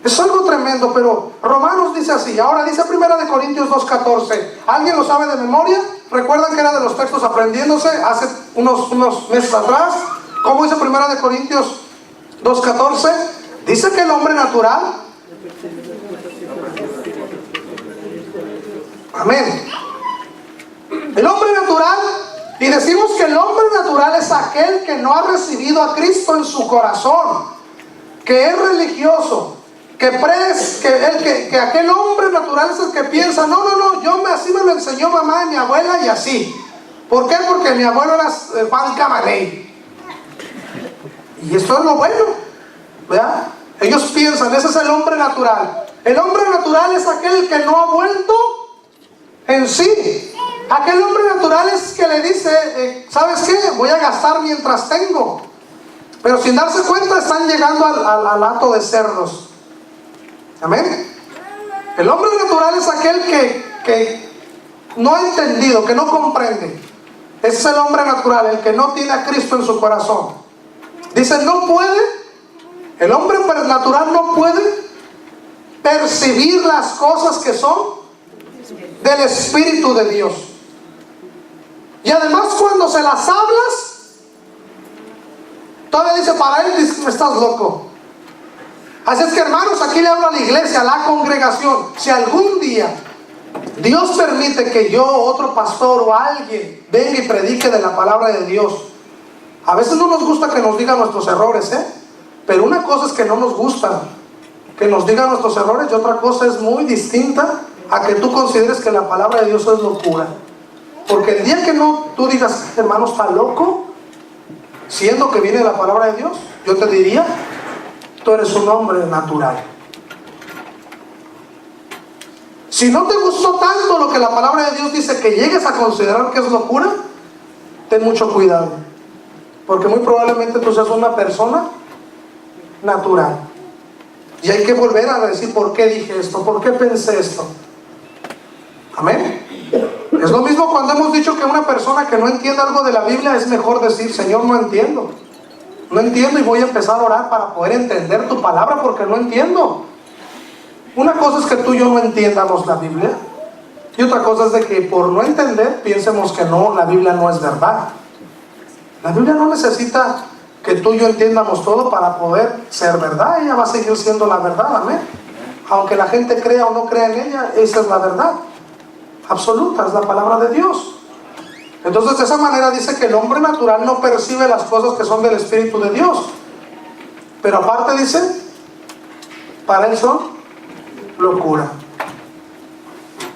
Speaker 1: Es algo tremendo, pero Romanos dice así. Ahora dice 1 Corintios 2:14. ¿Alguien lo sabe de memoria? ¿Recuerdan que era de los textos aprendiéndose hace unos meses atrás? ¿Cómo dice 1 Corintios 2:14? Dice que el hombre natural, amén, el hombre natural, y decimos que el hombre natural es aquel que no ha recibido a Cristo en su corazón, que es religioso, que aquel hombre natural es el que piensa, no, así me lo enseñó mamá y mi abuela y así. ¿Por qué? Porque mi abuelo era Juan Camaney. Y esto es lo bueno, ¿verdad? Ellos piensan, ese es el hombre natural. El hombre natural es aquel que no ha vuelto en sí. Aquel hombre natural es que le dice, ¿sabes qué? Voy a gastar mientras tengo. Pero sin darse cuenta están llegando al hato de cerdos. Amén. El hombre natural es aquel que no ha entendido, que no comprende. Ese es el hombre natural, el que no tiene a Cristo en su corazón. Dice, no puede, el hombre natural no puede percibir las cosas que son del Espíritu de Dios. Y además cuando se las hablas, todavía dice, para él dice, estás loco. Así es que, hermanos, aquí le hablo a la iglesia, a la congregación. Si algún día Dios permite que yo, otro pastor o alguien venga y predique de la palabra de Dios, a veces no nos gusta que nos digan nuestros errores, pero una cosa es que no nos gusta que nos digan nuestros errores, y otra cosa es muy distinta a que tú consideres que la palabra de Dios es locura. Porque el día que no tú digas, hermano, está loco, siendo que viene la palabra de Dios, yo te diría, tú eres un hombre natural. Si no te gustó tanto lo que la palabra de Dios dice, que llegues a considerar que es locura, ten mucho cuidado, porque muy probablemente tú seas una persona natural. Y hay que volver a decir, ¿por qué dije esto? ¿Por qué pensé esto? Amén. Es lo mismo cuando hemos dicho que una persona que no entiende algo de la Biblia, es mejor decir, Señor, no entiendo. No entiendo y voy a empezar a orar para poder entender tu palabra, porque no entiendo. Una cosa es que tú y yo no entiendamos la Biblia, y otra cosa es de que por no entender piensemos que no, la Biblia no es verdad. La Biblia no necesita que tú y yo entiendamos todo para poder ser verdad. Ella va a seguir siendo la verdad, amén. Aunque la gente crea o no crea en ella, esa es la verdad absoluta, es la palabra de Dios. Entonces, de esa manera dice que el hombre natural no percibe las cosas que son del Espíritu de Dios, pero aparte dice, para él son locura.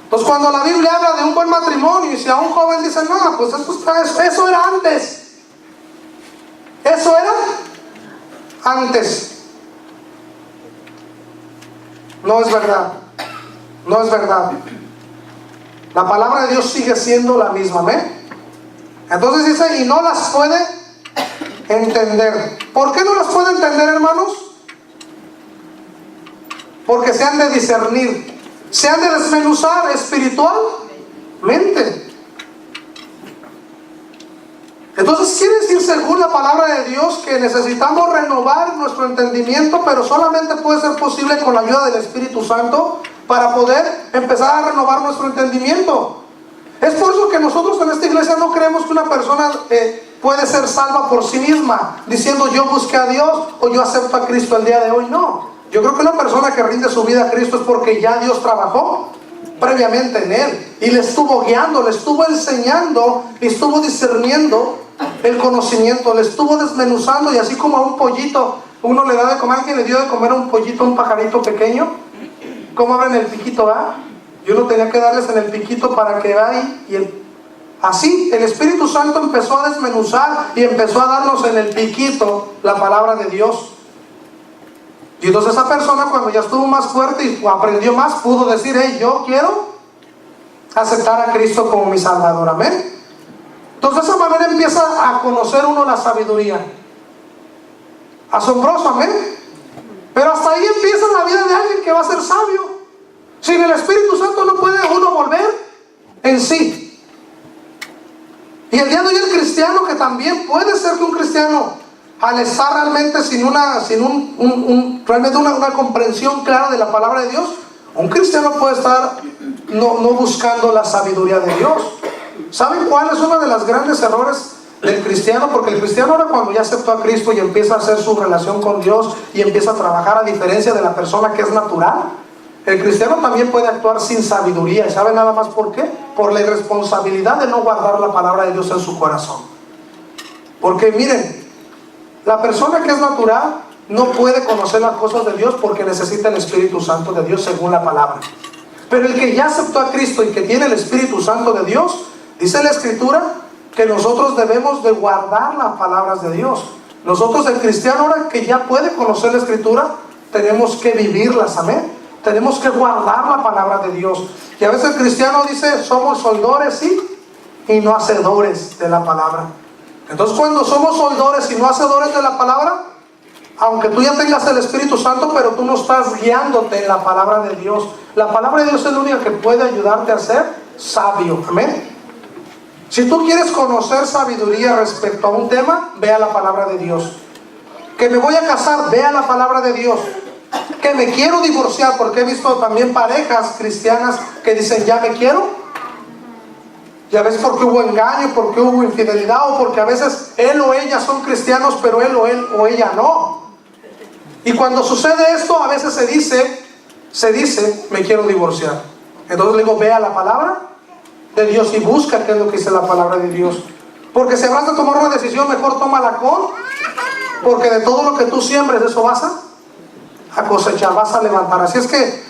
Speaker 1: Entonces, cuando la Biblia habla de un buen matrimonio, y si a un joven dice, no, pues eso era antes. Eso era antes. No es verdad. No es verdad. La palabra de Dios sigue siendo la misma, ¿amén? Entonces dice, y no las puede entender. ¿Por qué no las puede entender, hermanos? Porque se han de discernir, se han de desmenuzar espiritualmente. Entonces quiere decir, según la palabra de Dios, que necesitamos renovar nuestro entendimiento, pero solamente puede ser posible con la ayuda del Espíritu Santo para poder empezar a renovar nuestro entendimiento. Es por eso que nosotros en esta iglesia no creemos que una persona puede ser salva por sí misma, diciendo yo busqué a Dios o yo acepto a Cristo el día de hoy. No, yo creo que una persona que rinde su vida a Cristo es porque ya Dios trabajó previamente en él y le estuvo guiando, le estuvo enseñando, le estuvo discerniendo el conocimiento, le estuvo desmenuzando. Y así como a un pollito uno le da de comer, alguien le dio de comer a un pollito, a un pajarito pequeño, ¿cómo abren el piquito, va? Y uno tenía que darles en el piquito para que vaya. Así el Espíritu Santo empezó a desmenuzar y empezó a darnos en el piquito la palabra de Dios. Y entonces esa persona, cuando ya estuvo más fuerte y aprendió más, pudo decir, hey, yo quiero aceptar a Cristo como mi Salvador, amén. Entonces de esa manera empieza a conocer uno la sabiduría. Asombroso, amén. Pero hasta ahí empieza la vida de alguien que va a ser sabio. Sin el Espíritu Santo no puede uno volver en sí. Y el día de hoy el cristiano, que también puede ser que un cristiano, al estar realmente sin realmente una comprensión clara de la palabra de Dios, un cristiano puede estar no buscando la sabiduría de Dios. ¿Saben cuál es uno de los grandes errores del cristiano? Porque el cristiano ahora, cuando ya aceptó a Cristo y empieza a hacer su relación con Dios y empieza a trabajar, a diferencia de la persona que es natural, el cristiano también puede actuar sin sabiduría. ¿Sabe nada más por qué? Por la irresponsabilidad de no guardar la palabra de Dios en su corazón. Porque miren, la persona que es natural no puede conocer las cosas de Dios porque necesita el Espíritu Santo de Dios según la palabra. Pero el que ya aceptó a Cristo y que tiene el Espíritu Santo de Dios, dice la Escritura que nosotros debemos de guardar las palabras de Dios. Nosotros, el cristiano, ahora que ya puede conocer la Escritura, tenemos que vivirlas, amén. Tenemos que guardar la palabra de Dios. Y a veces el cristiano dice, somos oidores, sí, y no hacedores de la palabra. Entonces, cuando somos oidores y no hacedores de la palabra, aunque tú ya tengas el Espíritu Santo, pero tú no estás guiándote en la palabra de Dios. La palabra de Dios es la única que puede ayudarte a ser sabio, amén. Si tú quieres conocer sabiduría respecto a un tema, ve a la palabra de Dios. Que me voy a casar, ve a la palabra de Dios. Que me quiero divorciar, porque he visto también parejas cristianas que dicen, ya me quiero. Ya ves, porque hubo engaño, porque hubo infidelidad, o porque a veces él o ella son cristianos, pero él o ella no. Y cuando sucede esto, a veces se dice, me quiero divorciar. Entonces le digo, ve a la palabra de Dios y busca qué es lo que dice la palabra de Dios. Porque si habrás de tomar una decisión, mejor tómala con, porque de todo lo que tú siembres, eso vas a cosechar, vas a levantar. Así es que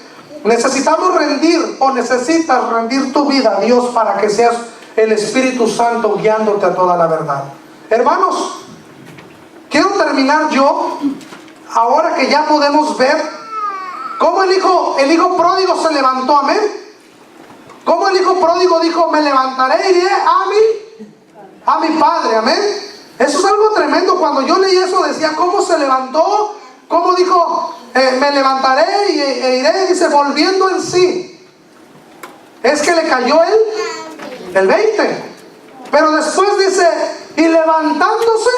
Speaker 1: necesitamos rendir, o necesitas rendir tu vida a Dios para que seas el Espíritu Santo guiándote a toda la verdad. Hermanos, quiero terminar yo, ahora que ya podemos ver cómo el hijo pródigo se levantó, amén. Cómo el hijo pródigo dijo, me levantaré y iré a mi padre, amén. Eso es algo tremendo. Cuando yo leí eso decía, ¿cómo se levantó? ¿Cómo dijo, me levantaré e iré? Dice, volviendo en sí. Es que le cayó el 20. Pero después dice, y levantándose.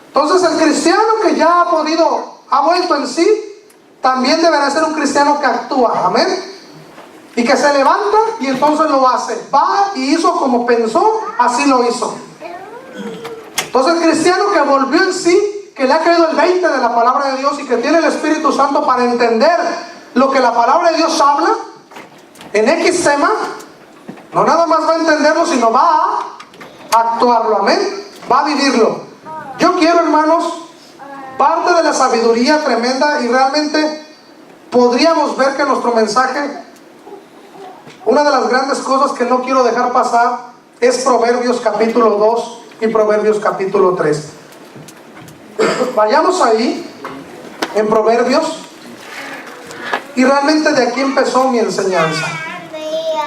Speaker 1: Entonces el cristiano que ya ha vuelto en sí, también deberá ser un cristiano que actúa, amén. Y que se levanta y entonces lo hace. Va y hizo como pensó, así lo hizo. Entonces el cristiano que volvió en sí, que le ha caído el 20 de la palabra de Dios y que tiene el Espíritu Santo para entender lo que la palabra de Dios habla en X tema, no nada más va a entenderlo, sino va a actuarlo, amén. Va a vivirlo. Yo quiero, hermanos, parte de la sabiduría tremenda, y realmente podríamos ver que nuestro mensaje, una de las grandes cosas que no quiero dejar pasar, es Proverbios capítulo 2 y Proverbios capítulo 3. Vayamos ahí, en Proverbios, y realmente de aquí empezó mi enseñanza.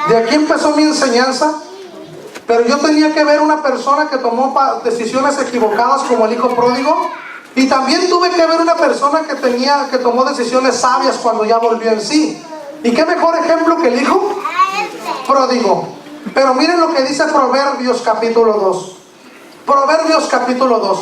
Speaker 1: De aquí empezó mi enseñanza, pero yo tenía que ver una persona que tomó decisiones equivocadas como el hijo pródigo, y también tuve que ver una persona que tomó decisiones sabias cuando ya volvió en sí. ¿Y qué mejor ejemplo que el hijo pródigo? Pero miren lo que dice Proverbios capítulo 2. Proverbios capítulo 2.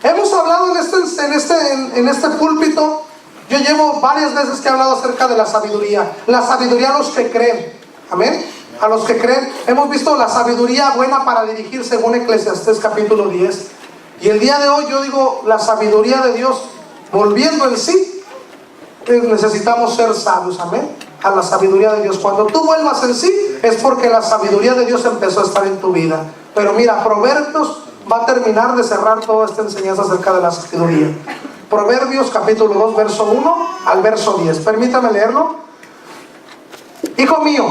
Speaker 1: Hemos hablado en este púlpito. Yo llevo varias veces que he hablado acerca de la sabiduría. La sabiduría a los que creen. Amén. A los que creen. Hemos visto la sabiduría buena para dirigir según Eclesiastés capítulo 10. Y el día de hoy yo digo la sabiduría de Dios volviendo en sí. Que necesitamos ser sabios, amén. A la sabiduría de Dios. Cuando tú vuelvas en sí, es porque la sabiduría de Dios empezó a estar en tu vida. Pero mira, Proverbios va a terminar de cerrar toda esta enseñanza acerca de la sabiduría. Proverbios capítulo 2, verso 1 al verso 10. Permítame leerlo. Hijo mío,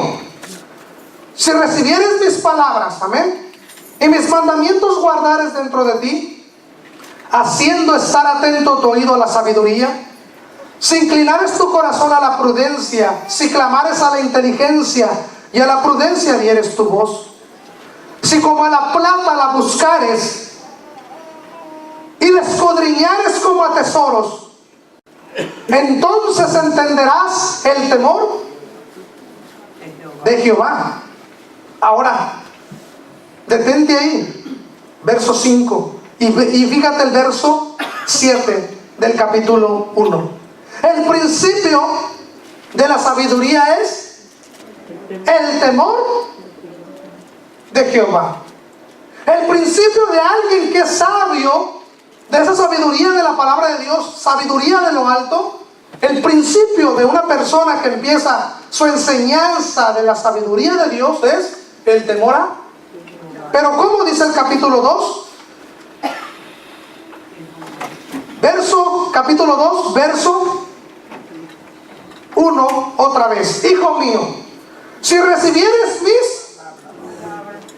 Speaker 1: si recibieres mis palabras, amén, y mis mandamientos guardares dentro de ti, haciendo estar atento tu oído a la sabiduría, si inclinares tu corazón a la prudencia, si clamares a la inteligencia y a la prudencia dieres tu voz, si como a la plata la buscares y la escudriñares como a tesoros, entonces entenderás el temor de Jehová. Ahora, detente ahí, verso 5, y fíjate el verso 7 del capítulo 1. El principio de la sabiduría es el temor de Jehová. El principio de alguien que es sabio, de esa sabiduría de la palabra de Dios, sabiduría de lo alto, el principio de una persona que empieza su enseñanza de la sabiduría de Dios es el temor a. Pero ¿cómo dice el capítulo 2? Capítulo 2, verso 1, otra vez. Hijo mío, si recibieres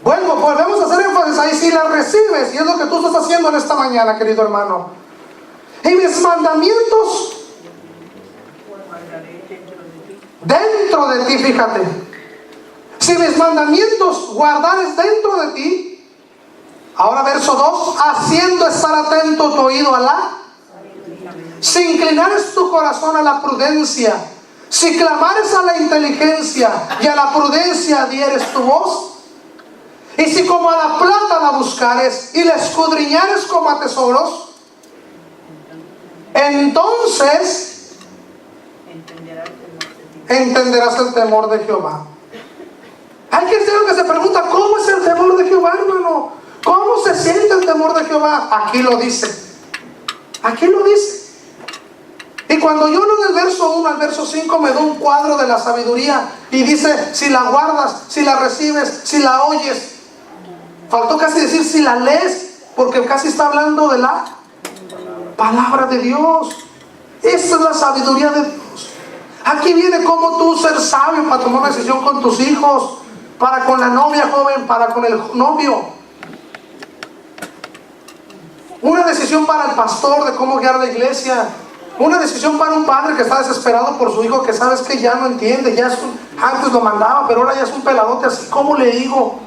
Speaker 1: volvemos a hacer énfasis ahí, si las recibes, y es lo que tú estás haciendo en esta mañana, querido hermano. y mis mandamientos dentro de ti, fíjate. Si mis mandamientos guardares dentro de ti, ahora verso 2, haciendo estar atento tu oído a la, si inclinares tu corazón a la prudencia, si clamares a la inteligencia y a la prudencia dieres tu voz, y si como a la plata la buscares y la escudriñares como a tesoros, entonces entenderás el temor de Jehová. Hay cristianos que se preguntan, ¿cómo es el temor de Jehová, hermano? ¿Cómo se siente el temor de Jehová? Aquí lo dice. Aquí lo dice. Y cuando yo leo del verso 1 al verso 5 me da un cuadro de la sabiduría y dice, si la guardas, si la recibes, si la oyes. Faltó casi decir si la lees, porque casi está hablando de la palabra de Dios. Esa es la sabiduría de Dios. Aquí viene cómo tú ser sabio para tomar una decisión con tus hijos, para con la novia joven, para con el novio. Una decisión para el pastor de cómo guiar la iglesia. Una decisión para un padre que está desesperado por su hijo, que sabes que ya no entiende, ya es antes lo mandaba, pero ahora ya es un peladote así. ¿Cómo le digo?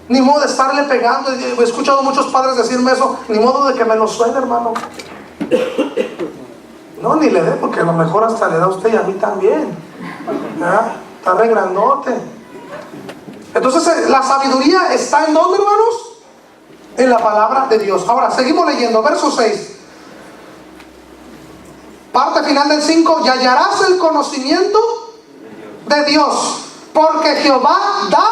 Speaker 1: Ni modo de estarle pegando. He escuchado muchos padres decirme eso. Ni modo de que me lo suene, hermano. No, ni le dé, porque a lo mejor hasta le da a usted y a mí también. ¿Ya? Está re grandote. Entonces la sabiduría está ¿en dónde, hermanos? En la palabra de Dios. Ahora, seguimos leyendo, verso 6. Parte final del 5. Y hallarás el conocimiento de Dios, porque Jehová da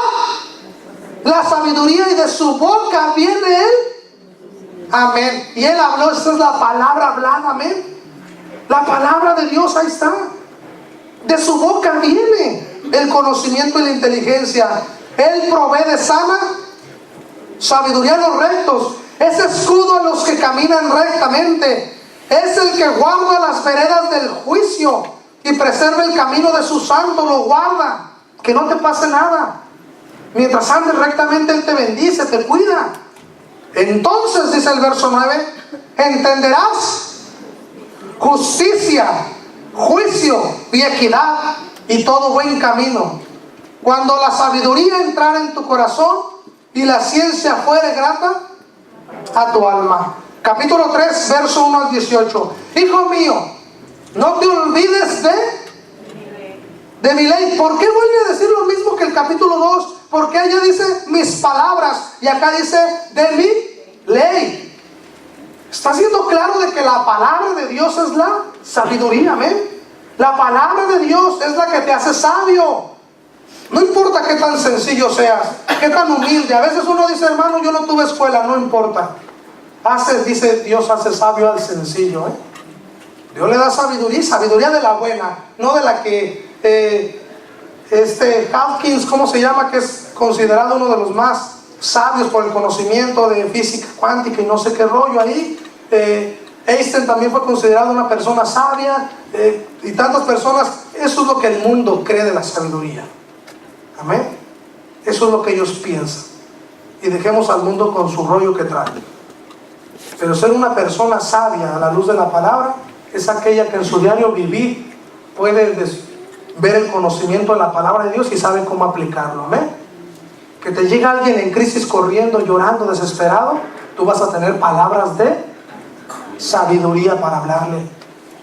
Speaker 1: la sabiduría y de su boca viene él. Amén. Y él habló, esta es la palabra hablada, amén. La palabra de Dios, ahí está. De su boca viene el conocimiento y la inteligencia. Él provee de sana sabiduría a los rectos. Es escudo a los que caminan rectamente. Es el que guarda las veredas del juicio y preserva el camino de su santo. Lo guarda, que no te pase nada. Mientras andes rectamente, Él te bendice, te cuida. Entonces, dice el verso 9, entenderás justicia, juicio y equidad y todo buen camino. Cuando la sabiduría entrara en tu corazón y la ciencia fuere grata a tu alma. Capítulo 3, verso 1 al 18. Hijo mío, no te olvides de mi ley. ¿Por qué vuelve a decir lo mismo que el capítulo 2? Porque allá dice mis palabras y acá dice de mi ley. Está siendo claro de que la palabra de Dios es la sabiduría, amén. La palabra de Dios es la que te hace sabio. No importa qué tan sencillo seas, qué tan humilde. A veces uno dice, hermano, yo no tuve escuela, no importa. Dice Dios, hace sabio al sencillo, Dios le da sabiduría, sabiduría de la buena, no de la que Hawkins, ¿cómo se llama? Que es considerado uno de los más sabios por el conocimiento de física cuántica y no sé qué rollo ahí. Einstein también fue considerado una persona sabia, y tantas personas. Eso es lo que el mundo cree de la sabiduría, amén. Eso es lo que ellos piensan, y dejemos al mundo con su rollo que trae. Pero ser una persona sabia a la luz de la palabra es aquella que en su diario vivir puede ver el conocimiento de la palabra de Dios y sabe cómo aplicarlo, amén. Que te llega alguien en crisis corriendo, llorando, desesperado, tú vas a tener palabras de sabiduría para hablarle.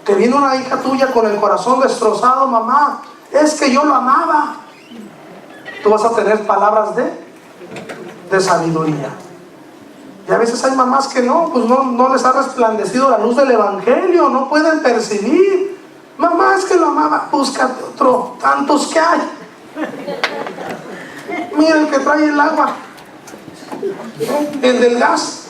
Speaker 1: Que viene una hija tuya con el corazón destrozado, mamá, es que yo lo amaba. Tú vas a tener palabras de sabiduría. Y a veces hay mamás que no les ha resplandecido la luz del evangelio, no pueden percibir. Mamá, es que lo amaba, búscate otro, tantos que hay. Mira el que trae el agua, el del gas.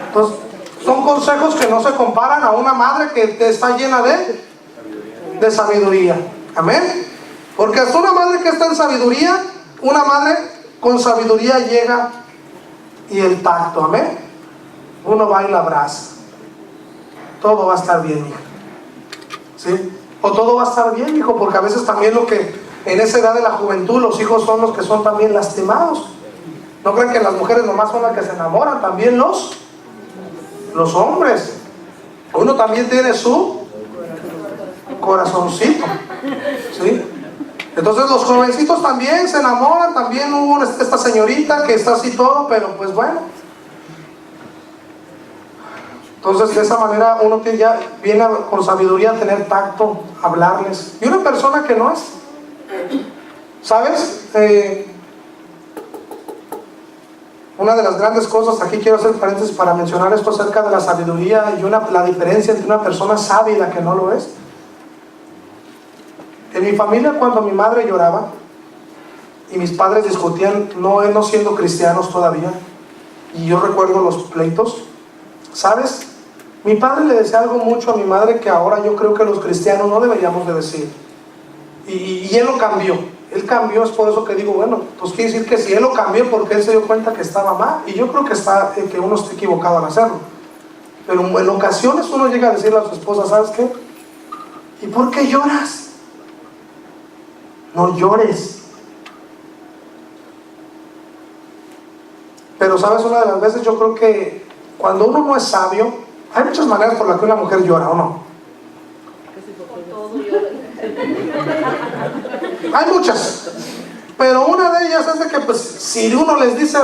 Speaker 1: Entonces, son consejos que no se comparan a una madre que está llena de sabiduría, amén. Porque hasta una madre que está en sabiduría, una madre con sabiduría llega y el tacto, amén. Uno va y la abraza. Todo va a estar bien, hija. ¿Sí? O todo va a estar bien, hijo, porque a veces también lo que en esa edad de la juventud los hijos son los que son también lastimados. No crean que las mujeres nomás son las que se enamoran, también los Los hombres. Uno también tiene su corazoncito, ¿sí? Entonces los jovencitos también se enamoran. También hubo esta señorita que está así todo, pero pues bueno. Entonces de esa manera uno ya viene con sabiduría a tener tacto, a hablarles. Y una persona que no es, ¿sabes? Una de las grandes cosas, aquí quiero hacer paréntesis para mencionar esto acerca de la sabiduría y la diferencia entre una persona sabia y la que no lo es. En mi familia, cuando mi madre lloraba y mis padres discutían, no siendo cristianos todavía, y yo recuerdo los pleitos, ¿sabes? Mi padre le decía algo mucho a mi madre que ahora yo creo que los cristianos no deberíamos de decir. Y él lo cambió. Él cambió, es por eso que digo, bueno, pues quiere decir que si él lo cambió porque él se dio cuenta que estaba mal. Y yo creo que uno está equivocado al hacerlo. Pero en ocasiones uno llega a decirle a su esposa, ¿sabes qué? ¿Y por qué lloras? No llores. Pero sabes, una de las veces yo creo que cuando uno no es sabio, hay muchas maneras por las que una mujer llora, ¿o no? Hay muchas, pero una de ellas es de que pues, si uno les dice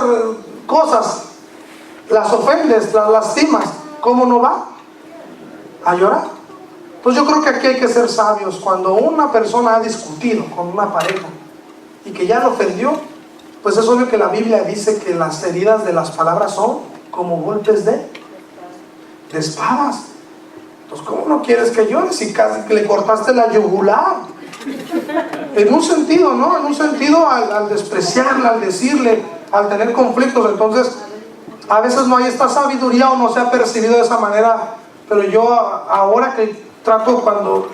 Speaker 1: cosas, las ofendes, las lastimas, ¿cómo no va a llorar? Pues yo creo que aquí hay que ser sabios. Cuando una persona ha discutido con una pareja y que ya lo ofendió, pues es obvio que la Biblia dice que las heridas de las palabras son como golpes de espadas. Pues ¿cómo no quieres que llore si casi que le cortaste la yugular? En un sentido, ¿no? En un sentido al despreciarla, al decirle, al tener conflictos. Entonces, a veces no hay esta sabiduría o no se ha percibido de esa manera. Pero yo ahora que trato, cuando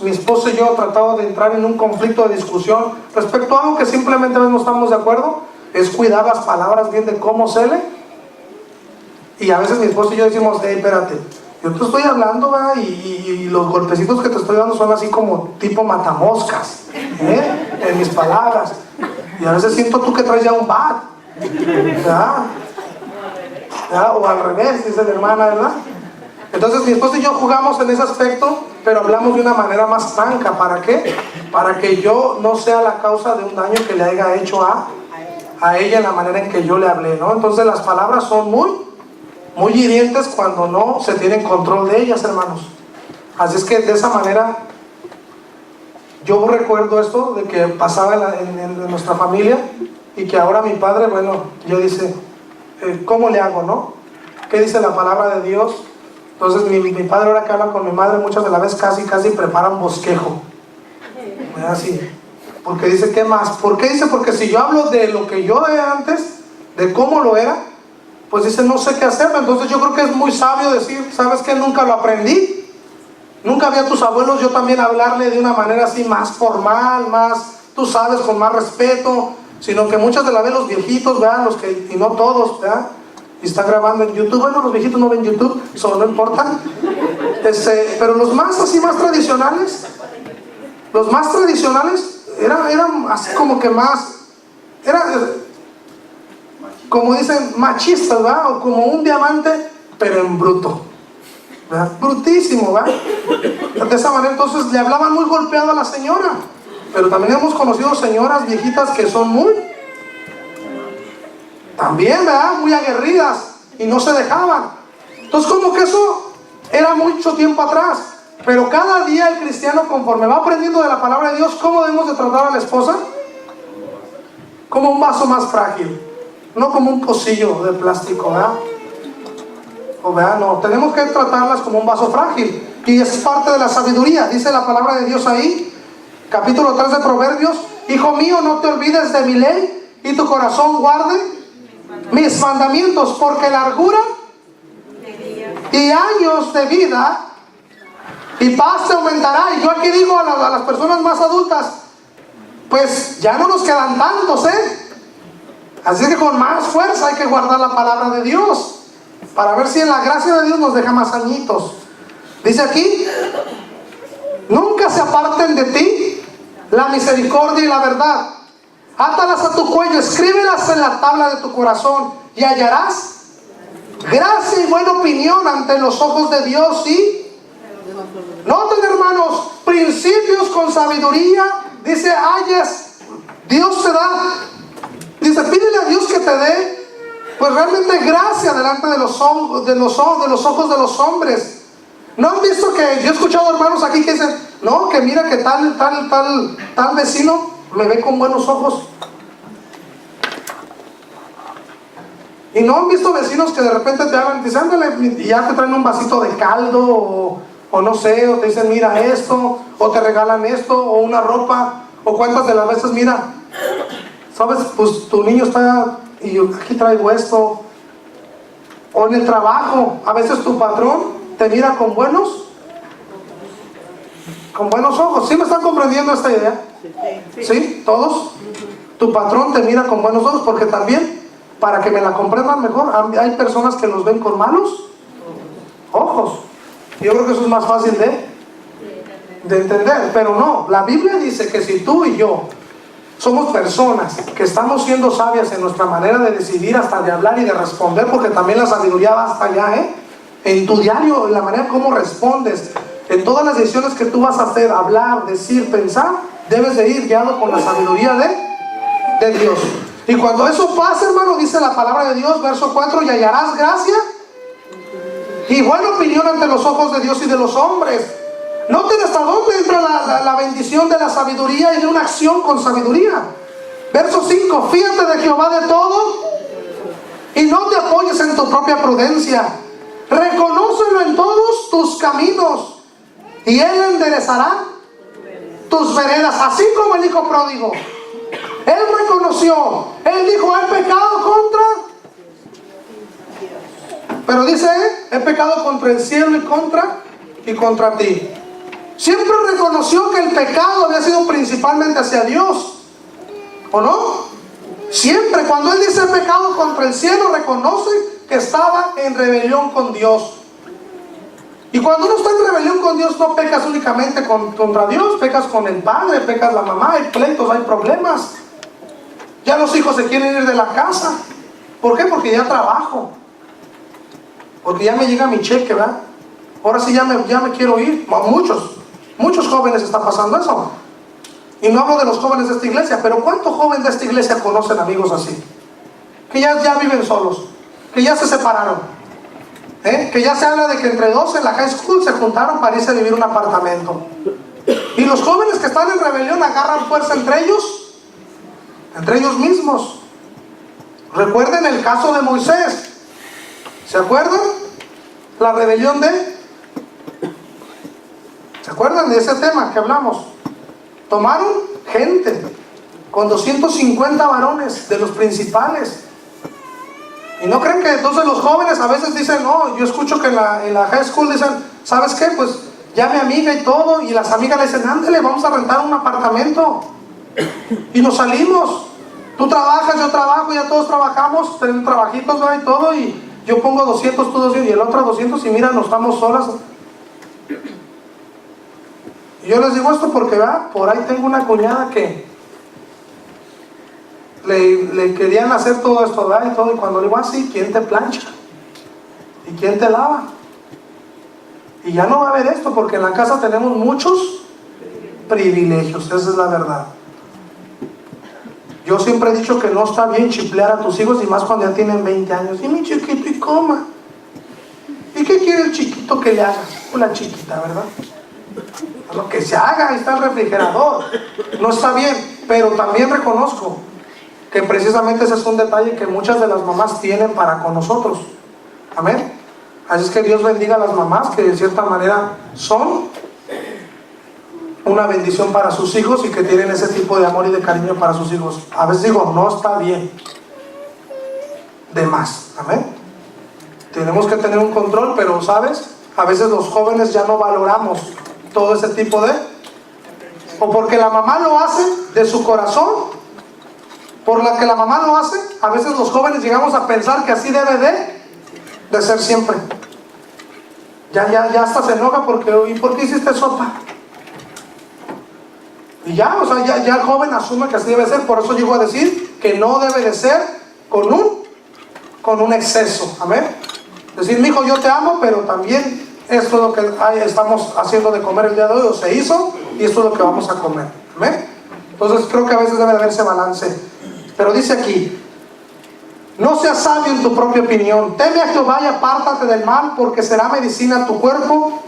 Speaker 1: mi esposa y yo tratado de entrar en un conflicto de discusión respecto a algo que simplemente no estamos de acuerdo, es cuidar las palabras bien de cómo se le. Y a veces mi esposa y yo decimos, hey, espérate, yo te estoy hablando, ¿verdad? Y los golpecitos que te estoy dando son así como tipo matamoscas, en mis palabras. Y a veces siento tú que traes ya un bat, ¿verdad? O al revés, dice la hermana, ¿verdad? Entonces mi esposa y yo jugamos en ese aspecto, pero hablamos de una manera más franca. ¿Para qué? Para que yo no sea la causa de un daño que le haya hecho a ella en la manera en que yo le hablé, ¿no? Entonces las palabras son muy hirientes cuando no se tiene control de ellas, hermanos. Así es que de esa manera yo recuerdo esto de que pasaba en nuestra familia, y que ahora mi padre, bueno, yo dice, ¿cómo le hago, no? ¿Qué dice la palabra de Dios? Entonces mi padre, ahora que habla con mi madre, muchas de las veces casi prepara un bosquejo, así, porque dice, ¿qué más? ¿Por qué dice? Porque si yo hablo de lo que yo era antes, de cómo lo era, pues dice, no sé qué hacer. Entonces yo creo que es muy sabio decir, ¿sabes qué? Nunca lo aprendí, nunca vi a tus abuelos yo también hablarle de una manera así más formal, más, tú sabes, con más respeto, sino que muchas de las veces los viejitos, ¿verdad? Y no todos, ¿verdad? Y está grabando en YouTube. Bueno, los viejitos no ven YouTube, eso no importa. Pero los más así, más tradicionales, eran así como que más, como dicen, machistas, ¿verdad? O como un diamante, pero en bruto, ¿verdad? Brutísimo, ¿verdad? De esa manera, entonces le hablaban muy golpeado a la señora. Pero también hemos conocido señoras viejitas que son también, ¿verdad? Muy aguerridas y no se dejaban. Entonces, como que eso era mucho tiempo atrás. Pero cada día el cristiano, conforme va aprendiendo de la palabra de Dios, ¿cómo debemos de tratar a la esposa? Como un vaso más frágil, no como un pocillo de plástico, ¿verdad? No, tenemos que tratarlas como un vaso frágil. Y es parte de la sabiduría. Dice la palabra de Dios ahí, capítulo 3 de Proverbios: Hijo mío, no te olvides de mi ley, y tu corazón guarde mis mandamientos, porque largura y años de vida y paz te aumentará. Y yo aquí digo a las personas más adultas, pues ya no nos quedan tantos, así que con más fuerza hay que guardar la palabra de Dios, para ver si en la gracia de Dios nos deja más añitos. Dice aquí, nunca se aparten de ti la misericordia y la verdad. Átalas a tu cuello, escríbelas en la tabla de tu corazón, y hallarás gracia y buena opinión ante los ojos de Dios y noten, hermanos, principios con sabiduría. Dice, Dios te da, dice, pídele a Dios que te dé, pues realmente gracia delante de los ojos de los hombres. ¿No han visto que yo he escuchado hermanos aquí que dicen, no, que mira que tal vecino me ve con buenos ojos? Y no han visto vecinos que de repente te hablan y dicen, ándale, y ya te traen un vasito de caldo, o no sé, o te dicen, mira esto, o te regalan esto, o una ropa, o cuántas de las veces, mira, sabes, pues tu niño está, y yo aquí traigo esto. O en el trabajo, a veces tu patrón te mira con buenos ojos. ¿Sí me están comprendiendo esta idea? ¿Sí? ¿Todos? Tu patrón te mira con buenos ojos, porque también, para que me la comprendan mejor, hay personas que los ven con malos ojos. Yo creo que eso es más fácil de entender, pero no, la Biblia dice que si tú y yo somos personas que estamos siendo sabias en nuestra manera de decidir, hasta de hablar y de responder, porque también la sabiduría va hasta allá, en tu diario, en la manera como respondes, en todas las decisiones que tú vas a hacer, hablar, decir, pensar, debes de ir guiado con la sabiduría de Dios. Y cuando eso pasa, hermano, dice la palabra de Dios, verso 4, y hallarás gracia y buena opinión ante los ojos de Dios y de los hombres. Noten hasta dónde entra la bendición de la sabiduría y de una acción con sabiduría. Verso 5, fíjate de Jehová de todo y no te apoyes en tu propia prudencia. Reconócelo en todos tus caminos y Él enderezará tus veredas. Así como el hijo pródigo, Él reconoció, Él dijo, he pecado contra, pero dice, he pecado contra el cielo y contra ti. Siempre reconoció que el pecado había sido principalmente hacia Dios, ¿o no? Siempre, cuando Él dice pecado contra el cielo, reconoce que estaba en rebelión con Dios. Y cuando uno está en rebelión con Dios, no pecas únicamente contra Dios, pecas con el padre, pecas la mamá, hay pleitos, hay problemas. Ya los hijos se quieren ir de la casa. ¿Por qué? Porque ya trabajo, porque ya me llega mi cheque, ¿verdad? Ahora sí ya me quiero ir. Muchos jóvenes están pasando eso. Y no hablo de los jóvenes de esta iglesia, pero ¿cuántos jóvenes de esta iglesia conocen amigos así? Que ya viven solos, que ya se separaron, que ya se habla de que entre dos en la high school se juntaron para irse a vivir un apartamento. Y los jóvenes que están en rebelión agarran fuerza entre ellos mismos. Recuerden el caso de Moisés. ¿Se acuerdan? La rebelión ¿se acuerdan de ese tema que hablamos? Tomaron gente con 250 varones de los principales. Y no creen que entonces los jóvenes a veces dicen, no, yo escucho que en la high school dicen, ¿sabes qué? Pues ya mi amiga y todo, y las amigas le dicen, ándale, vamos a rentar un apartamento. Y nos salimos. Tú trabajas, yo trabajo, ya todos trabajamos, tenemos trabajitos, ¿verdad? Y todo, y yo pongo 200, tú 200, y el otro 200, y mira, nos estamos solas. Y yo les digo esto porque, ¿verdad? Por ahí tengo una cuñada que le querían hacer todo esto, ¿verdad? Y todo, y cuando le digo así, ¿quién te plancha? ¿Y quién te lava? Y ya no va a haber esto, porque en la casa tenemos muchos privilegios, esa es la verdad. Yo siempre he dicho que no está bien chiflear a tus hijos, y más cuando ya tienen 20 años. Y mi chiquito, y coma. ¿Y qué quiere el chiquito que le haga? Una chiquita, ¿verdad? A lo que se haga, ahí está el refrigerador. No está bien, pero también reconozco que precisamente ese es un detalle que muchas de las mamás tienen para con nosotros. Amén. Así es que Dios bendiga a las mamás que de cierta manera son una bendición para sus hijos y que tienen ese tipo de amor y de cariño para sus hijos. A veces digo, no está bien. De más. Amén. Tenemos que tener un control, pero ¿sabes? A veces los jóvenes ya no valoramos todo ese tipo de... O porque la mamá lo hace de su corazón, por la que la mamá lo hace, a veces los jóvenes llegamos a pensar que así debe de ser siempre. Ya hasta se enoja porque, ¿y por qué hiciste sopa? Y ya, o sea, ya el joven asume que así debe ser. Por eso llego a decir que no debe de ser con un exceso. Amén. Decir, mi hijo, yo te amo, pero también esto es lo que estamos haciendo de comer el día de hoy, o se hizo, y esto es lo que vamos a comer. ¿Amén? Entonces creo que a veces debe de haber ese balance. Pero dice aquí, no seas sabio en tu propia opinión, teme a Jehová y apártate del mal, porque será medicina a tu cuerpo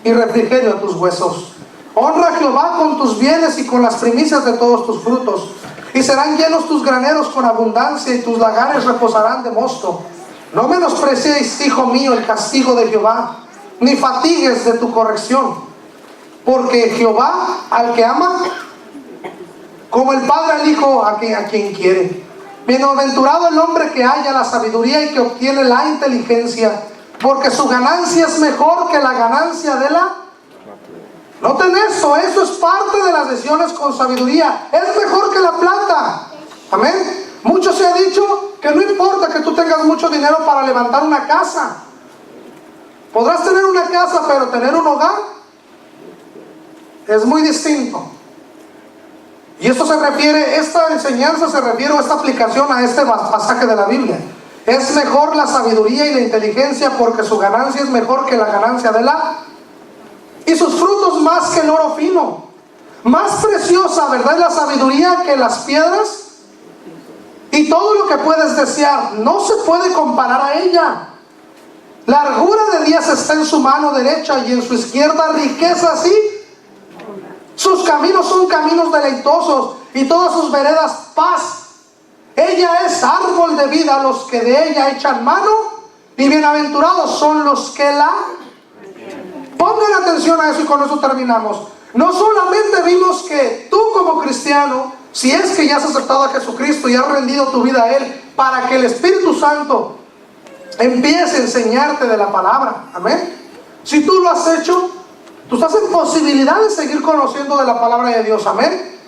Speaker 1: y refrigerio a tus huesos. Honra a Jehová con tus bienes y con las primicias de todos tus frutos, y serán llenos tus graneros con abundancia, y tus lagares reposarán de mosto. No menospreciéis, hijo mío, el castigo de Jehová, ni fatigues de tu corrección, porque Jehová al que ama, como el padre al hijo a quien quiere. Bienaventurado el hombre que halla la sabiduría y que obtiene la inteligencia, porque su ganancia es mejor que la ganancia de la... Noten eso es parte de las decisiones con sabiduría. Es mejor que la plata. Amén. Mucho se ha dicho que no importa que tú tengas mucho dinero para levantar una casa. Podrás tener una casa, pero tener un hogar es muy distinto. Y esto se refiere, esta enseñanza se refiere, o esta aplicación a este pasaje de la Biblia. Es mejor la sabiduría y la inteligencia, porque su ganancia es mejor que la ganancia de la... Y sus frutos más que el oro fino. Más preciosa, ¿verdad?, es la sabiduría que las piedras. Y todo lo que puedes desear no se puede comparar a ella. Largura de días está en su mano derecha, y en su izquierda riqueza, sí. Sus caminos son caminos deleitosos, y todas sus veredas paz. Ella es árbol de vida a los que de ella echan mano, y bienaventurados son los que la... Pongan atención a eso, y con eso terminamos. No solamente vimos que tú como cristiano, si es que ya has aceptado a Jesucristo y has rendido tu vida a Él, para que el Espíritu Santo empiece a enseñarte de la palabra, amén. Si tú lo has hecho, tú estás en posibilidad de seguir conociendo de la palabra de Dios, amén.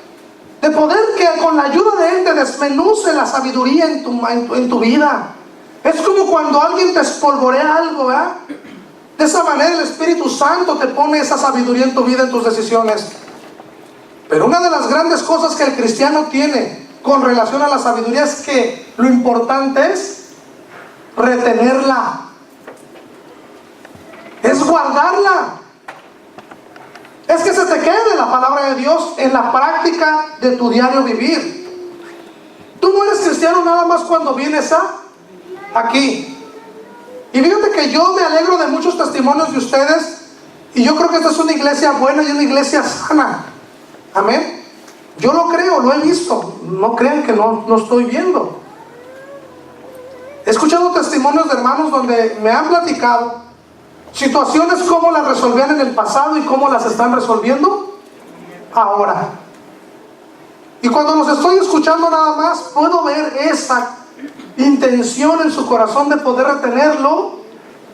Speaker 1: De poder que con la ayuda de Él te desmenuce la sabiduría en tu vida. Es como cuando alguien te espolvorea algo, ¿verdad? De esa manera el Espíritu Santo te pone esa sabiduría en tu vida, en tus decisiones. Pero una de las grandes cosas que el cristiano tiene con relación a la sabiduría es que lo importante es retenerla, es guardarla, es que se te quede la palabra de Dios en la práctica de tu diario vivir. Tú no eres cristiano nada más cuando vienes aquí. Y fíjate que yo me alegro de muchos testimonios de ustedes, y yo creo que esta es una iglesia buena y una iglesia sana. Amén. Yo lo creo, lo he visto. No crean que no estoy viendo. He escuchado testimonios de hermanos donde me han platicado situaciones, cómo las resolvían en el pasado y cómo las están resolviendo ahora. Y cuando los estoy escuchando nada más, puedo ver esa intención en su corazón de poder retenerlo,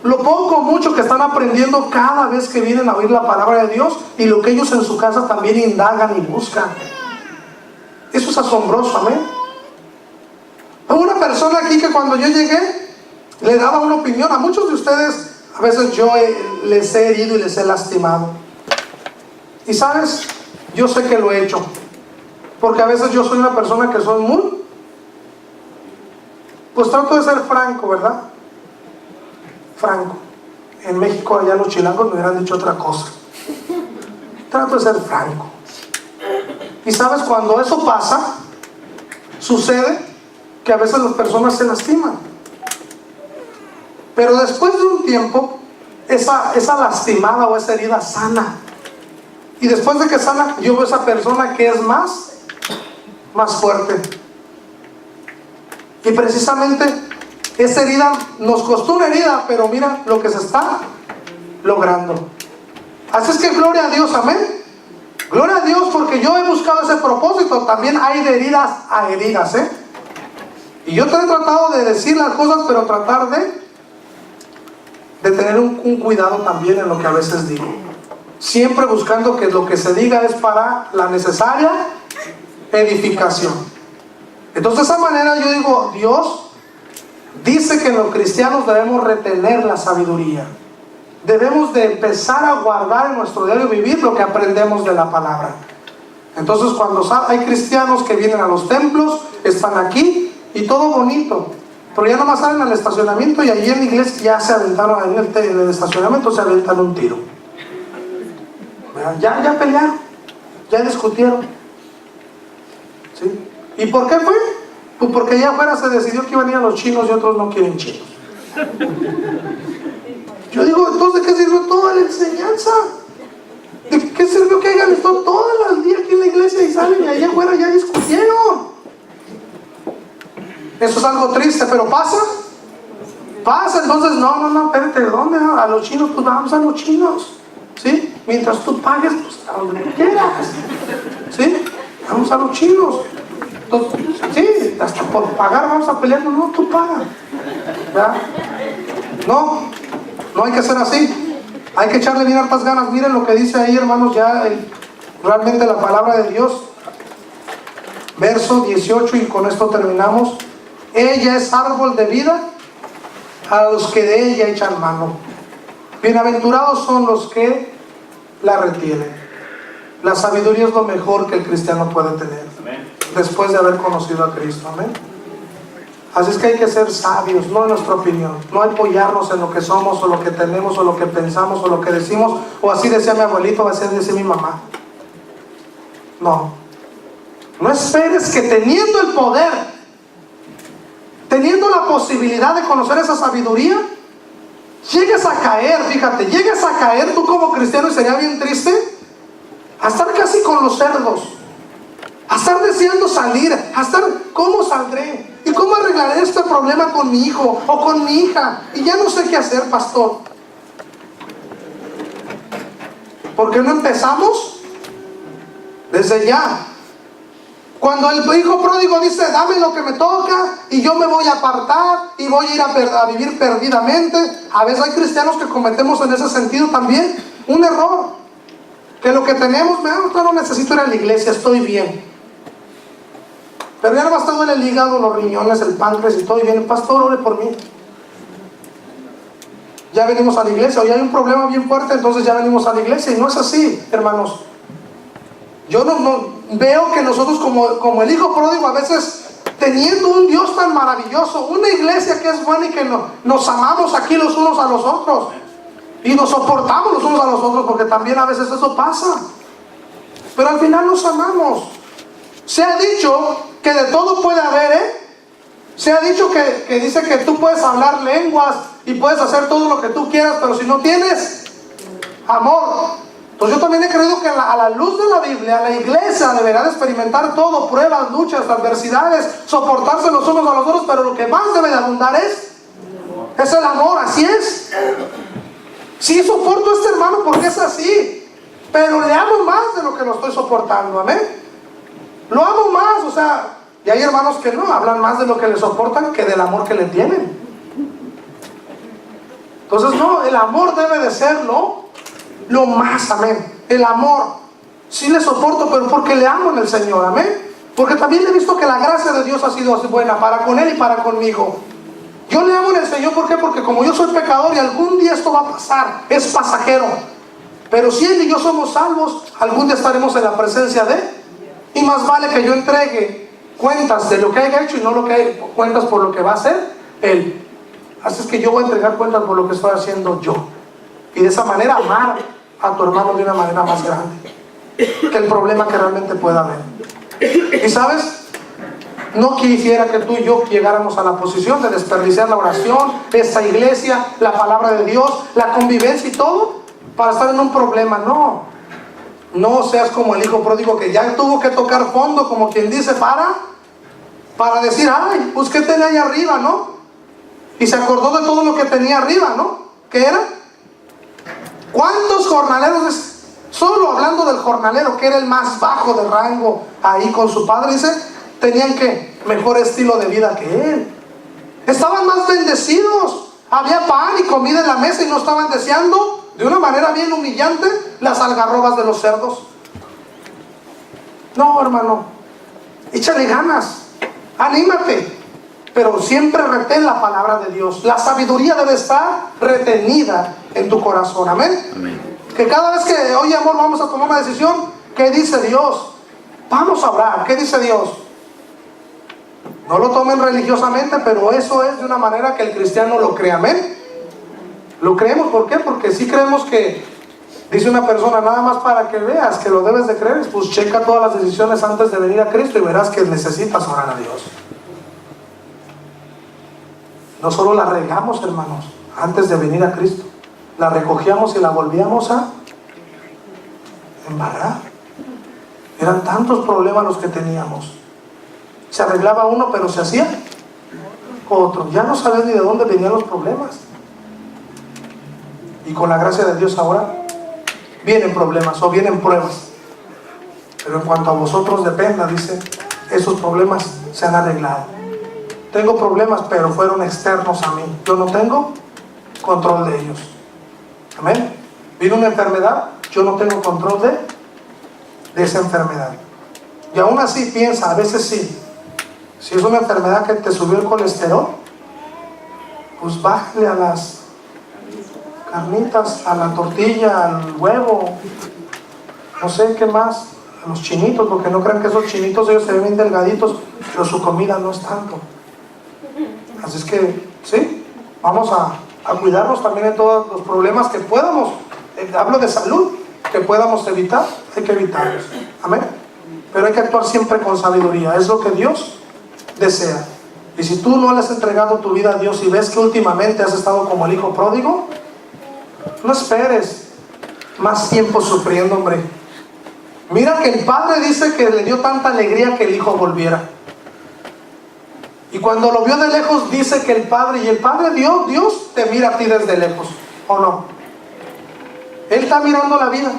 Speaker 1: lo poco o mucho que están aprendiendo cada vez que vienen a oír la palabra de Dios, y lo que ellos en su casa también indagan y buscan. Eso es asombroso, amén. Hubo una persona aquí que cuando yo llegué le daba una opinión. A muchos de ustedes a veces yo les he herido y les he lastimado, y sabes, yo sé que lo he hecho, porque a veces yo soy una persona que soy muy, pues trato de ser franco, ¿verdad? Franco. En México, allá los chilangos me hubieran dicho otra cosa. Trato de ser franco. Y sabes, cuando eso pasa, sucede que a veces las personas se lastiman. Pero después de un tiempo, esa lastimada o esa herida sana. Y después de que sana, yo veo a esa persona que es más fuerte. Y precisamente esa herida nos costó una herida, pero mira lo que se está logrando. Así es que gloria a Dios, amén. Gloria a Dios, porque yo he buscado ese propósito. También hay de heridas a heridas, y yo te he tratado de decir las cosas, pero tratar de tener un cuidado también en lo que a veces digo, siempre buscando que lo que se diga es para la necesaria edificación. Entonces, de esa manera yo digo, Dios dice que los cristianos debemos retener la sabiduría. Debemos de empezar a guardar en nuestro diario vivir lo que aprendemos de la palabra. Entonces, cuando hay cristianos que vienen a los templos, están aquí y todo bonito, Pero ya nomás salen al estacionamiento y allí en la iglesia ya se aventaron, en el estacionamiento se aventan un tiro. Ya pelearon, ya discutieron. ¿Sí? ¿Y por qué fue? Pues porque allá afuera se decidió que iban a ir a los chinos y otros no quieren chinos. Yo digo, entonces, ¿de qué sirvió toda la enseñanza? ¿De qué sirvió que hayan estado todo el día aquí en la iglesia y salen y allá afuera ya discutieron? Eso es algo triste, pero pasa. Pasa, entonces, no, espérate, ¿de dónde? A los chinos, pues vamos a los chinos. ¿Sí? Mientras tú pagues, pues a donde tú quieras. ¿Sí? Vamos a los chinos. Entonces, sí, hasta por pagar vamos a pelear, no, tú pagas. ¿Verdad? No hay que ser así. Hay que echarle bien hartas ganas. Miren lo que dice ahí, hermanos, ya realmente la palabra de Dios. Verso 18, y con esto terminamos. Ella es árbol de vida a los que de ella echan mano. Bienaventurados son los que la retienen. La sabiduría es lo mejor que el cristiano puede tener. Amén. Después de haber conocido a Cristo. Amén. Así es que hay que ser sabios, no en nuestra opinión, no apoyarnos en lo que somos o lo que tenemos o lo que pensamos o lo que decimos, o así decía mi abuelito, o así decía mi mamá. No esperes que teniendo el poder, teniendo la posibilidad de conocer esa sabiduría, llegues a caer, fíjate, llegues a caer tú como cristiano, y sería bien triste, a estar casi con los cerdos, a estar deseando salir, a estar, ¿cómo saldré? ¿Y cómo arreglaré este problema con mi hijo o con mi hija? Y ya no sé qué hacer, pastor. ¿Por qué no empezamos desde ya? Cuando el hijo pródigo dice, dame lo que me toca y yo me voy a apartar y voy a ir a vivir perdidamente. A veces hay cristianos que cometemos en ese sentido también un error. Que lo que tenemos, no necesito ir a la iglesia, estoy bien. Pero ya no más te duele el hígado, los riñones, el páncreas y todo, y viene, pastor, ore por mí. Ya venimos a la iglesia, hoy hay un problema bien fuerte, entonces ya venimos a la iglesia, y no es así, hermanos. Yo no veo que nosotros como el hijo pródigo, a veces teniendo un Dios tan maravilloso, una iglesia que es buena y que nos amamos aquí los unos a los otros, y nos soportamos los unos a los otros, porque también a veces eso pasa, pero al final nos amamos. Se ha dicho que de todo puede haber, Se ha dicho que dice que tú puedes hablar lenguas y puedes hacer todo lo que tú quieras, pero si no tienes amor. Entonces yo también he creído que a la luz de la Biblia, la iglesia deberá de experimentar todo, pruebas, luchas, adversidades, soportarse los unos a los otros, pero lo que más debe de abundar es el amor. Así es. Sí, soporto a este hermano porque es así, pero le amo más de lo que lo estoy soportando. Amén. Lo amo más, o sea, y hay hermanos que no hablan más de lo que le soportan que del amor que le tienen. Entonces no, el amor debe de ser lo más, amén. El amor, sí le soporto, pero porque le amo en el Señor, amén. Porque también he visto que la gracia de Dios ha sido así buena para con Él y para conmigo. Yo le amo en el Señor, ¿por qué? Porque como yo soy pecador y algún día esto va a pasar, es pasajero. Pero si Él y yo somos salvos, algún día estaremos en la presencia de Él. Y más vale que yo entregue cuentas de lo que haya hecho y no cuentas por lo que va a hacer Él. Así es que yo voy a entregar cuentas por lo que estoy haciendo yo. Y de esa manera amar a tu hermano de una manera más grande que el problema que realmente pueda haber. Y sabes, no quisiera que tú y yo llegáramos a la posición de desperdiciar la oración, esta iglesia, la palabra de Dios, la convivencia y todo para estar en un problema. No seas como el hijo pródigo que ya tuvo que tocar fondo, como quien dice, para decir, ay, pues ¿qué tenía ahí arriba, no? Y se acordó de todo lo que tenía arriba, ¿no? ¿Qué era? ¿Cuántos jornaleros, solo hablando del jornalero, que era el más bajo de rango ahí con su padre, dice, tenían que mejor estilo de vida que él? Estaban más bendecidos, había pan y comida en la mesa y no estaban deseando de una manera bien humillante las algarrobas de los cerdos. No, hermano, échale ganas, anímate, pero siempre retén la palabra de Dios. La sabiduría debe estar retenida en tu corazón, amén. Amén. Que cada vez que, oye amor, vamos a tomar una decisión, ¿qué dice Dios? Vamos a orar, ¿qué dice Dios? No lo tomen religiosamente, pero eso es de una manera que el cristiano lo cree. Amén. Lo creemos, ¿por qué? Porque sí creemos que, dice una persona, nada más para que veas que lo debes de creer, pues checa todas las decisiones antes de venir a Cristo y verás que necesitas orar a Dios. No solo la regamos, hermanos, antes de venir a Cristo, la recogíamos y la volvíamos a embarrar. Eran tantos problemas los que teníamos. Se arreglaba uno, pero se hacía otro. Ya no sabías ni de dónde venían los problemas. Y con la gracia de Dios ahora vienen problemas o vienen pruebas. Pero en cuanto a vosotros dependa, dice, esos problemas se han arreglado. Tengo problemas, pero fueron externos a mí. Yo no tengo control de ellos. Amén. Vino una enfermedad, yo no tengo control de esa enfermedad. Y aún así piensa, a veces sí. Si es una enfermedad que te subió el colesterol, pues bájale a las carnitas, a la tortilla, al huevo, no sé qué más, a los chinitos, porque no crean que esos chinitos ellos se ven bien delgaditos, pero su comida no es tanto. Así es que, sí, vamos a cuidarnos también en todos los problemas que podamos, hablo de salud, que podamos evitar, hay que evitarlos. Amén. Pero hay que actuar siempre con sabiduría, es lo que Dios desea. Y si tú no le has entregado tu vida a Dios y ves que últimamente has estado como el hijo pródigo, no esperes más tiempo sufriendo, hombre. Mira que el padre dice que le dio tanta alegría que el hijo volviera. Y cuando lo vio de lejos dice que el padre Dios te mira a ti desde lejos, ¿o no? Él está mirando la vida.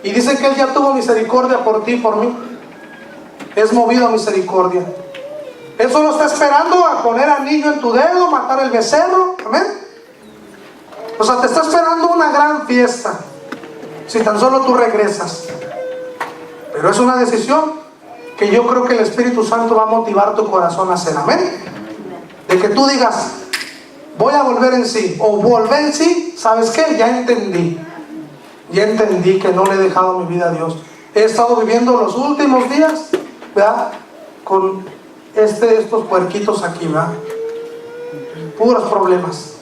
Speaker 1: Y dice que Él ya tuvo misericordia por ti y por mí. Es movido a misericordia. Él solo está esperando a poner al niño en tu dedo, matar el becerro. Amén. O sea, te está esperando una gran fiesta, si tan solo tú regresas. Pero es una decisión que yo creo que el Espíritu Santo va a motivar tu corazón a hacer. Amén. De que tú digas, voy a volver en sí, o volver en sí. ¿Sabes qué? Ya entendí que no le he dejado mi vida a Dios. He estado viviendo los últimos días, ¿verdad?, con estos puerquitos aquí, ¿verdad? Puros problemas,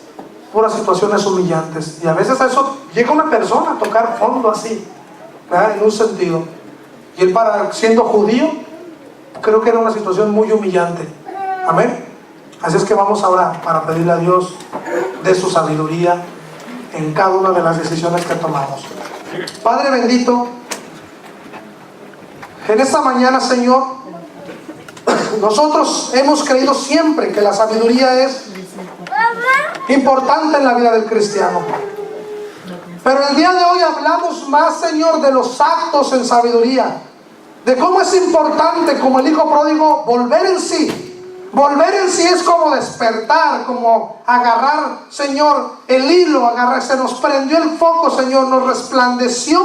Speaker 1: puras situaciones humillantes. Y a veces a eso llega una persona a tocar fondo así, ¿verdad?, en un sentido. Y él, siendo judío, creo que era una situación muy humillante. Amén. Así es que vamos a orar para pedirle a Dios de su sabiduría en cada una de las decisiones que tomamos. Padre bendito, en esta mañana, Señor, nosotros hemos creído siempre que la sabiduría es importante en la vida del cristiano. Pero el día de hoy hablamos más, Señor, de los actos en sabiduría, de cómo es importante, como el hijo pródigo, volver en sí. Volver en sí es como despertar, como agarrar, Señor, el hilo, se nos prendió el foco, Señor, nos resplandeció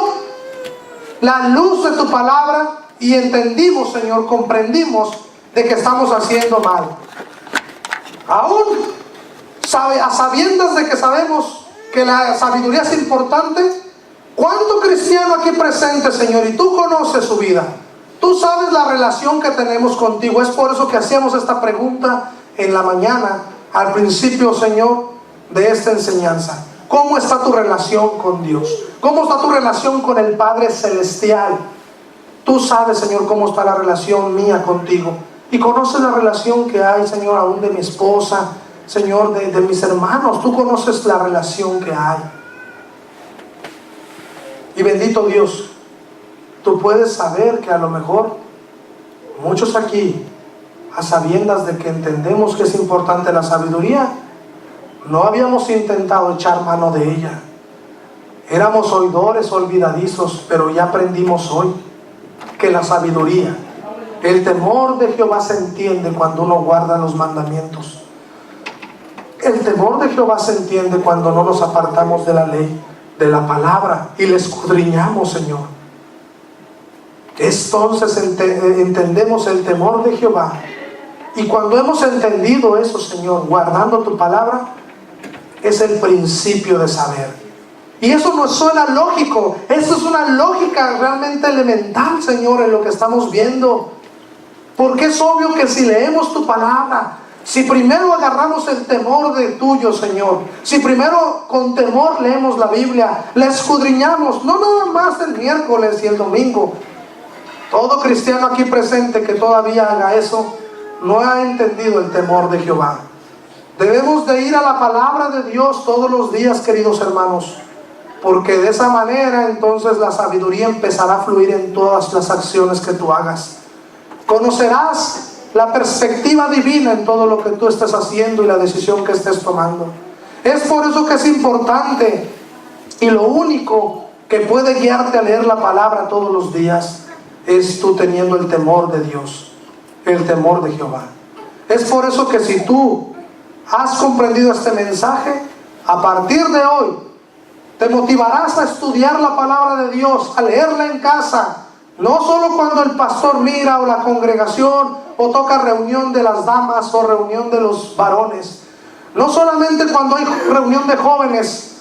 Speaker 1: la luz de tu palabra y entendimos, Señor, comprendimos de que estamos haciendo mal. Aún a sabiendas de que sabemos que la sabiduría es importante, ¿cuánto cristiano aquí presente, Señor? Y tú conoces su vida. Tú sabes la relación que tenemos contigo. Es por eso que hacíamos esta pregunta en la mañana, al principio, Señor, de esta enseñanza. ¿Cómo está tu relación con Dios? ¿Cómo está tu relación con el Padre Celestial? Tú sabes, Señor, cómo está la relación mía contigo. Y conoces la relación que hay, Señor, aún de mi esposa, Señor, de mis hermanos. Tú conoces la relación que hay. Y bendito Dios, tú puedes saber que a lo mejor muchos aquí, a sabiendas de que entendemos que es importante la sabiduría, no habíamos intentado echar mano de ella. Éramos oidores olvidadizos, pero ya aprendimos hoy que la sabiduría, el temor de Jehová se entiende cuando uno guarda los mandamientos. El temor de Jehová se entiende cuando no nos apartamos de la ley, de la palabra, y le escudriñamos, Señor. Entonces entendemos el temor de Jehová. Y cuando hemos entendido eso, Señor, guardando tu palabra, es el principio de saber. Y eso no suena lógico. Eso es una lógica realmente elemental, Señor, en lo que estamos viendo. Porque es obvio que si leemos tu palabra, si primero agarramos el temor de tuyo, Señor, si primero con temor leemos la Biblia, la escudriñamos, no nada más el miércoles y el domingo. Todo cristiano aquí presente que todavía haga eso, no ha entendido el temor de Jehová. Debemos de ir a la palabra de Dios todos los días, queridos hermanos, porque de esa manera entonces la sabiduría empezará a fluir en todas las acciones que tú hagas. Conocerás la perspectiva divina en todo lo que tú estés haciendo y la decisión que estés tomando. Es por eso que es importante, y lo único que puede guiarte a leer la palabra todos los días es tú teniendo el temor de Dios, el temor de Jehová. Es por eso que si tú has comprendido este mensaje, a partir de hoy te motivarás a estudiar la palabra de Dios, a leerla en casa, no solo cuando el pastor mira o la congregación o toca reunión de las damas o reunión de los varones, no solamente cuando hay reunión de jóvenes,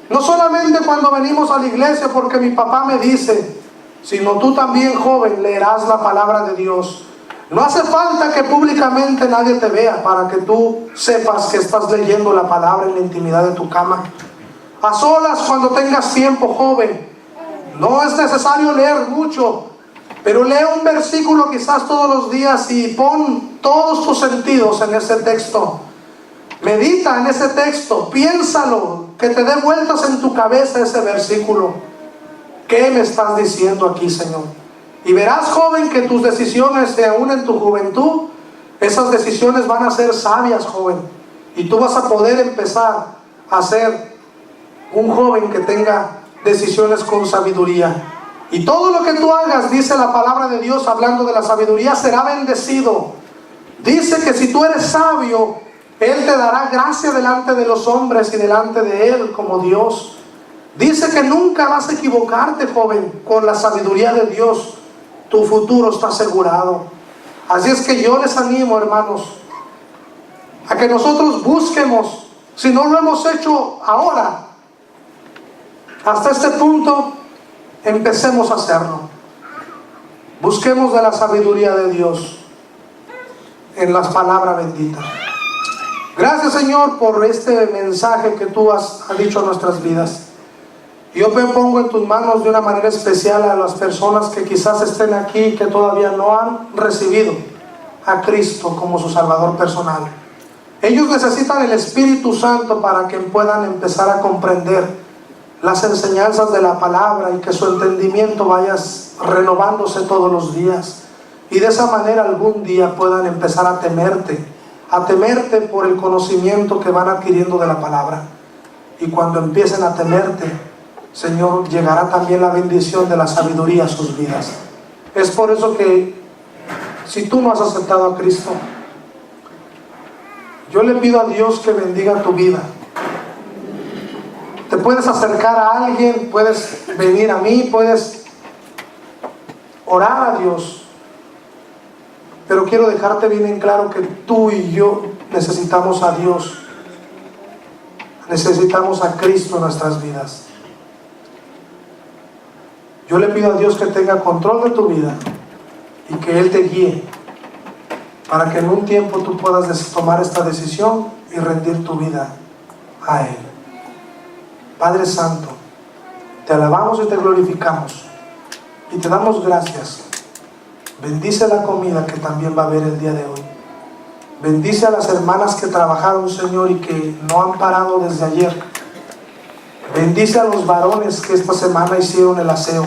Speaker 1: no solamente cuando venimos a la iglesia porque mi papá me dice, sino tú también, joven, leerás la palabra de Dios. No hace falta que públicamente nadie te vea para que tú sepas que estás leyendo la palabra en la intimidad de tu cama. A solas, cuando tengas tiempo, joven, no es necesario leer mucho, pero lee un versículo quizás todos los días y pon todos tus sentidos en ese texto. Medita en ese texto, piénsalo, que te dé vueltas en tu cabeza ese versículo. ¿Qué me estás diciendo aquí, Señor? Y verás, joven, que tus decisiones, aún en tu juventud, esas decisiones van a ser sabias, joven. Y tú vas a poder empezar a ser un joven que tenga decisiones con sabiduría. Y todo lo que tú hagas, dice la palabra de Dios, hablando de la sabiduría, será bendecido. Dice que si tú eres sabio, Él te dará gracia delante de los hombres y delante de Él como Dios. Dice que nunca vas a equivocarte, joven, con la sabiduría de Dios. Tu futuro está asegurado. Así es que yo les animo, hermanos, a que nosotros busquemos, si no lo hemos hecho ahora, hasta este punto, empecemos a hacerlo. Busquemos de la sabiduría de Dios en las palabras benditas. Gracias, Señor, por este mensaje que tú has dicho a nuestras vidas. Yo me pongo en tus manos de una manera especial a las personas que quizás estén aquí y que todavía no han recibido a Cristo como su Salvador personal. Ellos necesitan el Espíritu Santo para que puedan empezar a comprender las enseñanzas de la palabra y que su entendimiento vaya renovándose todos los días. Y de esa manera algún día puedan empezar a temerte por el conocimiento que van adquiriendo de la palabra. Y cuando empiecen a temerte, Señor, llegará también la bendición de la sabiduría a sus vidas. Es por eso que si tú no has aceptado a Cristo, yo le pido a Dios que bendiga tu vida. Te puedes acercar a alguien, puedes venir a mí, puedes orar a Dios, pero quiero dejarte bien en claro que tú y yo necesitamos a Dios, necesitamos a Cristo en nuestras vidas. Yo le pido a Dios que tenga control de tu vida y que Él te guíe para que en un tiempo tú puedas tomar esta decisión y rendir tu vida a Él. Padre Santo, te alabamos y te glorificamos y te damos gracias. Bendice la comida que también va a haber el día de hoy. Bendice a las hermanas que trabajaron, Señor, y que no han parado desde ayer. Bendice a los varones que esta semana hicieron el aseo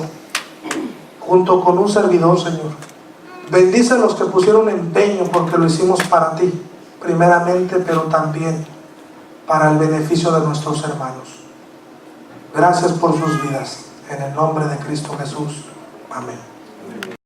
Speaker 1: junto con un servidor, Señor. Bendice a los que pusieron empeño porque lo hicimos para ti primeramente, pero también para el beneficio de nuestros hermanos. Gracias por sus vidas. En el nombre de Cristo Jesús. Amén.